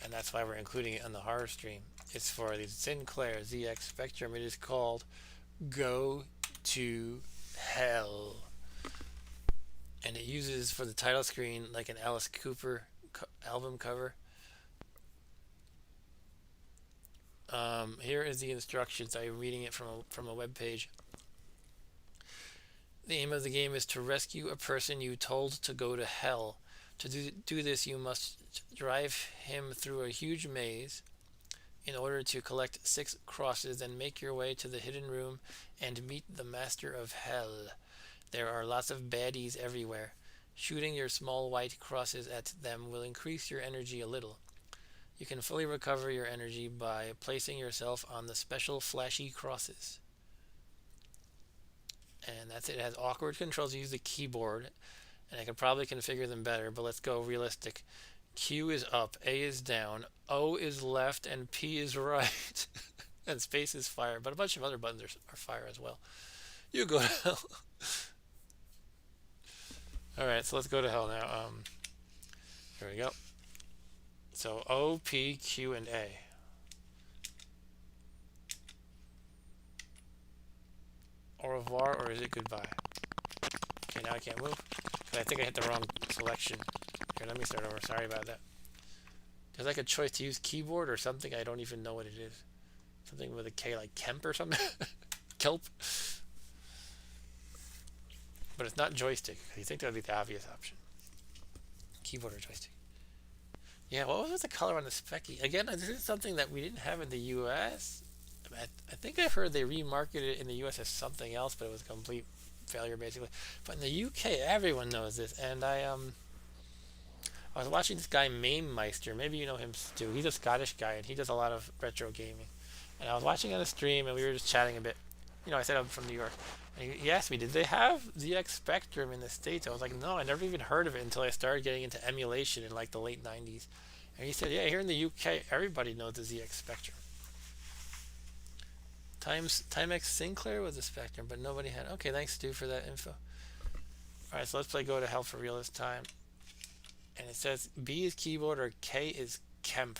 Speaker 1: And that's why we're including it on the horror stream. It's for the Sinclair ZX Spectrum. It is called Go to Hell. And it uses for the title screen like an Alice Cooper album cover. Here is the instructions. I'm reading it from a web page. The aim of the game is to rescue a person you told to go to hell. To do this, you must drive him through a huge maze in order to collect 6 crosses, then make your way to the hidden room and meet the master of hell. There are lots of baddies everywhere. Shooting your small white crosses at them will increase your energy a little. You can fully recover your energy by placing yourself on the special flashy crosses. And that's it. It has awkward controls. You use the keyboard, and I could probably configure them better, but let's go realistic. Q is up, A is down, O is left, and P is right. And space is fire, but a bunch of other buttons are fire as well. You go to hell. Alright, so let's go to hell now. Here we go. So O, P, Q, and A. Au revoir, or is it goodbye? Okay, now I can't move. Because I think I hit the wrong selection. Here, let me start over. Sorry about that. There's like a choice to use keyboard or something. I don't even know what it is. Something with a K, like Kemp or something. Kelp. But it's not joystick. You think that would be the obvious option. Keyboard or joystick. Yeah, what was the color on the Specky? Again, this is something that we didn't have in the US. I think I've heard they remarketed it in the US as something else, but it was a complete failure basically. But in the UK, everyone knows this, and I was watching this guy MAME Meister. Maybe you know him, Stu. He's a Scottish guy, and he does a lot of retro gaming. And I was watching on a stream, and we were just chatting a bit. I said I'm from New York, and he asked me, "Did they have ZX Spectrum in the States?" I was like, "No, I never even heard of it until I started getting into emulation in like the late '90s." And he said, "Yeah, here in the UK, everybody knows the ZX Spectrum." Timex Sinclair was a Spectrum, but nobody had. Okay, thanks, Stu, for that info. All right, so let's play Go to Hell for real this time. And it says B is keyboard or K is Kemp.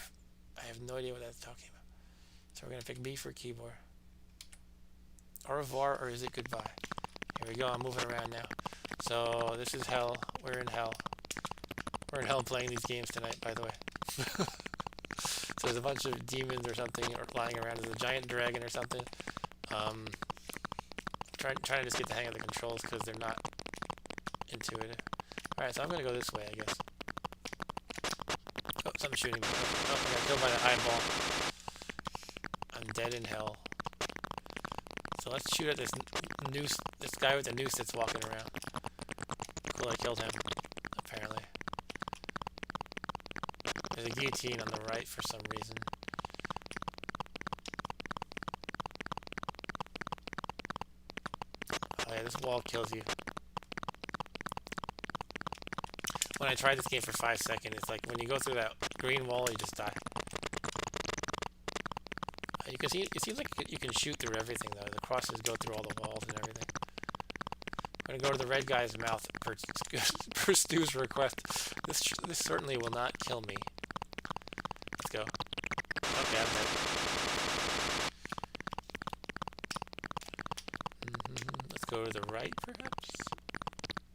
Speaker 1: I have no idea what that's talking about. So we're going to pick B for keyboard. Au revoir, or is it goodbye? Here we go, I'm moving around now. So this is hell. We're in hell. We're in hell playing these games tonight, by the way. So there's a bunch of demons or something lying around. There's a giant dragon or something. Trying to just get the hang of the controls because they're not intuitive. Alright, so I'm going to go this way, I guess. Oh, something's shooting me. Oh, I got killed by the eyeball. I'm dead in hell. So let's shoot at this noose, this guy with the noose that's walking around. Cool, I killed him, apparently. There's a guillotine on the right for some reason. Oh yeah, this wall kills you. When I tried this game for 5 seconds, it's like when you go through that green wall, you just die. You can see, it seems like you can shoot through everything though. The crosses go through all the walls and everything. I'm gonna go to the red guy's mouth per Stu's request. This certainly will not kill me. Let's go. Okay, I'm dead. Let's go to the right, perhaps?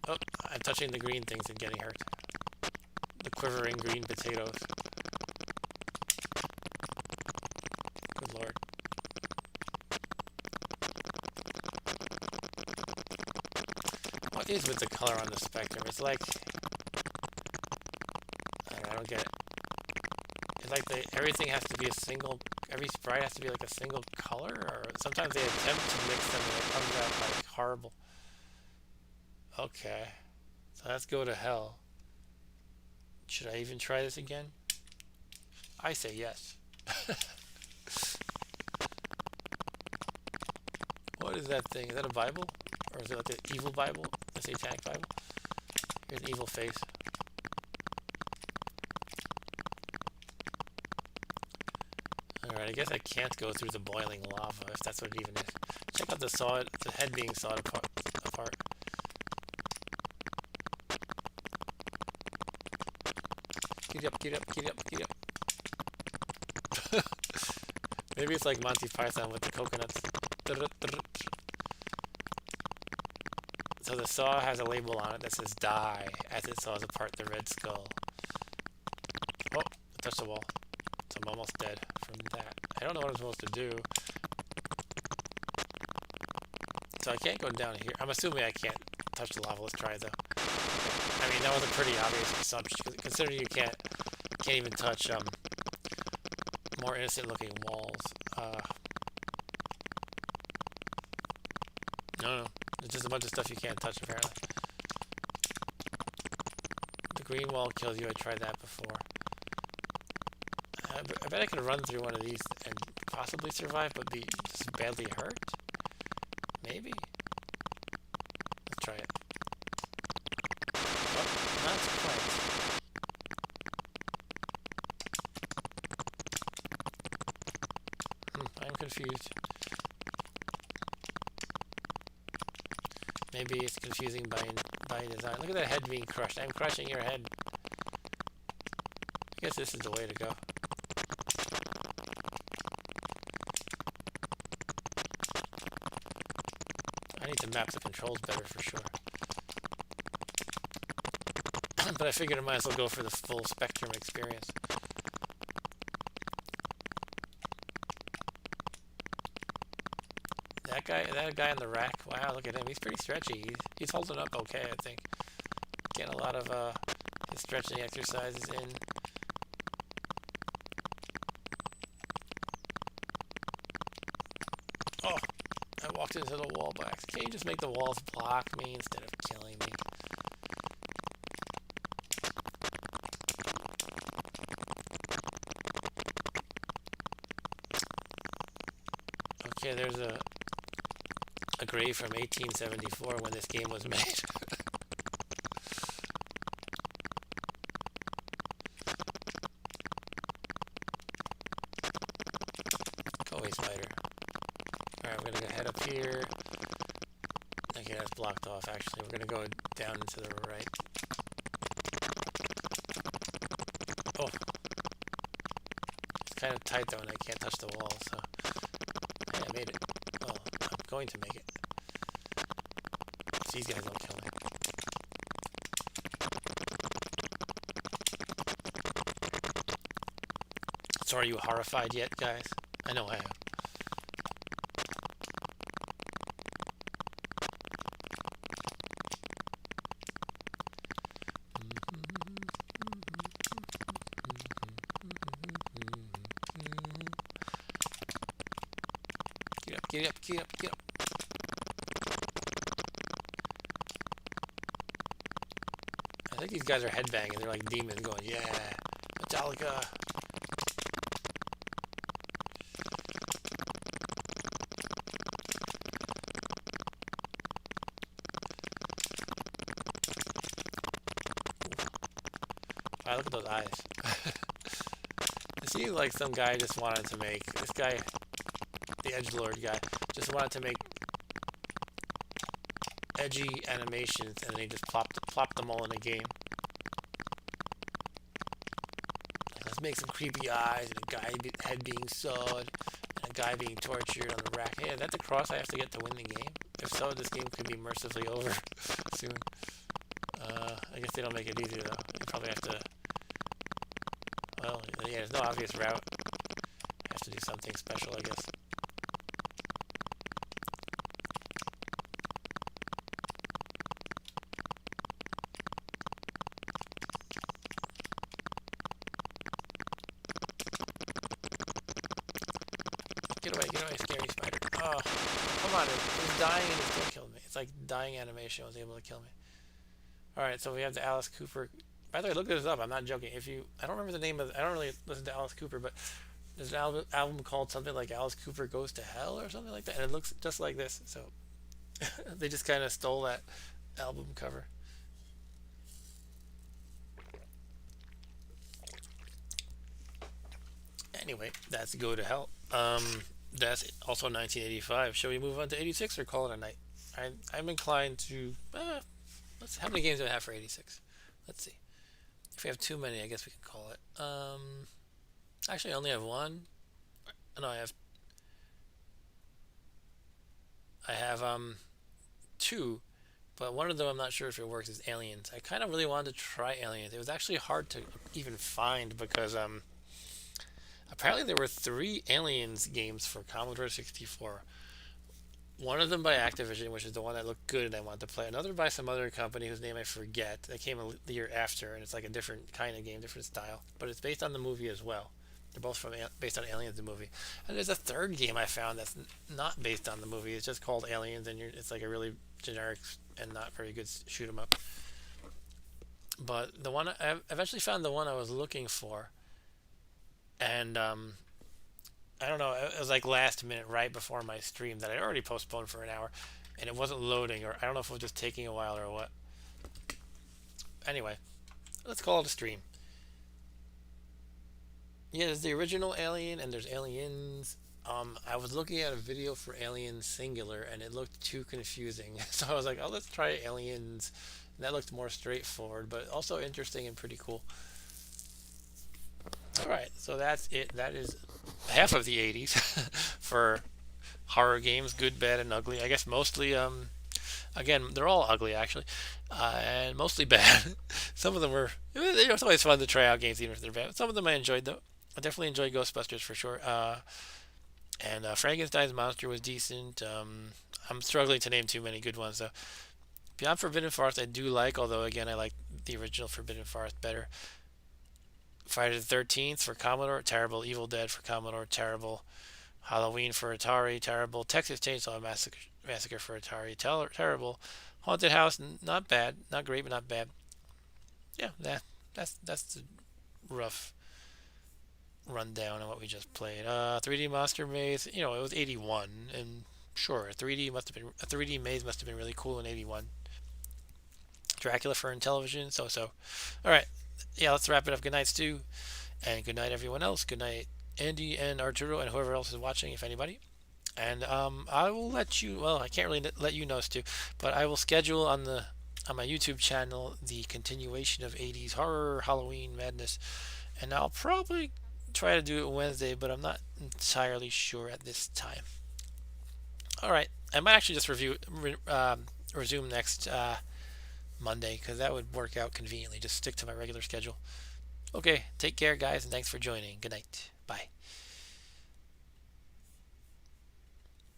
Speaker 1: Oh, I'm touching the green things and getting hurt. The quivering green potatoes. Good lord. What is with the color on the spectrum? It's like... I don't get it. It's like everything has to be a single... Every sprite has to be like a single color? Or sometimes they attempt to mix them and it comes out like horrible. Okay. So let's go to hell. Should I even try this again? I say yes. What is that thing? Is that a Bible? Or is it like the evil Bible? The satanic Bible? Here's an evil face. Alright, I guess I can't go through the boiling lava, if that's what it even is. Check out the head being sawed apart. Get up, get up, get up, get up. Maybe it's like Monty Python with the coconuts. So the saw has a label on it that says die as it saws apart the red skull. Oh, I touched the wall. So I'm almost dead from that. I don't know what I'm supposed to do. So I can't go down here. I'm assuming I can't touch the lava. Let's try it though. Okay. I mean, that was a pretty obvious assumption, considering you can't even touch more innocent looking walls. No. There's just a bunch of stuff you can't touch apparently. The green wall kills you. I tried that before. I bet I could run through one of these and possibly survive, but be just badly hurt? Maybe? Let's try it. Oh, not quite. I'm confused. Maybe it's confusing by design. Look at that head being crushed. I'm crushing your head. I guess this is the way to go. I need to map the controls better for sure. But I figured I might as well go for the full spectrum experience. That guy on the rack, wow, look at him. He's pretty stretchy. He's holding up okay, I think. Getting a lot of his stretching exercises in. walked into the wall by accident. Can't you just make the walls block me instead of killing me? Okay, there's a grave from 1874 when this game was made. Go away, spider. Alright, we're gonna head up here. Okay, that's blocked off actually. We're gonna go down and to the right. Oh. It's kind of tight though and I can't touch the wall, so. Hey, I made it. Well, I'm going to make it. These guys don't kill me. So are you horrified yet, guys? I know I am. Get up, get up, get up, get up. I think these guys are headbanging. They're like demons going, yeah, Metallica. Wow, look at those eyes. It seems like some guy just wanted to make, this guy, the edgelord guy, just wanted to make edgy animations and then he just plopped them all in a game. Like, let's make some creepy eyes and a guy head being sawed and a guy being tortured on the rack. Hey, is that the cross I have to get to win the game? If so, this game could be mercifully over soon. I guess they don't make it easy though. You probably have to, well, yeah, there's no obvious route. You have to do something special, I guess. Get away, scary spider. Oh, come on, it was dying and it still killed me. It's like dying animation was able to kill me. Alright, so we have the Alice Cooper. By the way, look this up, I'm not joking. I don't remember the name of, I don't really listen to Alice Cooper, but there's an album called something like Alice Cooper Goes to Hell or something like that, and it looks just like this, so they just kind of stole that album cover. Anyway, that's Go to Hell. That's also 1985. Shall we move on to 86 or call it a night? I'm inclined to. How many games do I have for 86? Let's see. If we have too many, I guess we can call it. Actually, I only have one. No, I have two, but one of them I'm not sure if it works. Is Aliens. I kind of really wanted to try Aliens. It was actually hard to even find because apparently there were 3 Aliens games for Commodore 64. One of them by Activision, which is the one that looked good and I wanted to play. Another by some other company whose name I forget. That came the year after, and it's like a different kind of game, different style. But it's based on the movie as well. They're both based on Aliens, the movie. And there's a third game I found that's not based on the movie. It's just called Aliens, and it's like a really generic and not very good shoot 'em up. But the one I eventually found the one I was looking for, and I don't know. It was like last minute, right before my stream that I already postponed for an hour, and it wasn't loading, or I don't know if it was just taking a while or what. Anyway, let's call it a stream. Yeah, there's the original Alien, and there's Aliens. I was looking at a video for Alien Singular, and it looked too confusing, so I was like, "Oh, let's try Aliens." And that looked more straightforward, but also interesting and pretty cool. All right, so that's it. That is half of the 80s for horror games, good, bad, and ugly. I guess mostly, again, they're all ugly actually, and mostly bad. Some of them were, it's always fun to try out games even if they're bad. Some of them I enjoyed though. I definitely enjoyed Ghostbusters for sure. And Frankenstein's Monster was decent. I'm struggling to name too many good ones though. Beyond Forbidden Forest I do like, although again I like the original Forbidden Forest better. Friday the 13th for Commodore, terrible. Evil Dead for Commodore, terrible. Halloween for Atari, terrible. Texas Chainsaw Massacre for Atari, terrible. Haunted House, not bad, not great, but not bad. Yeah, that's the rough rundown on what we just played. 3D Monster Maze, it was 81, and sure, 3D must have been a 3D maze must have been really cool in 81. Dracula for Intellivision, so. All right, yeah, let's wrap it up. Good night, Stu, and good night, everyone else. Good night, Andy and Arturo, and whoever else is watching, if anybody. And I will let you. Well, I can't really let you know, Stu, but I will schedule on my YouTube channel the continuation of 80s horror Halloween madness, and I'll probably try to do it Wednesday, but I'm not entirely sure at this time. All right, I might actually just resume next Monday because that would work out conveniently. Just stick to my regular schedule. Okay, take care, guys, and thanks for joining. Good night. Bye.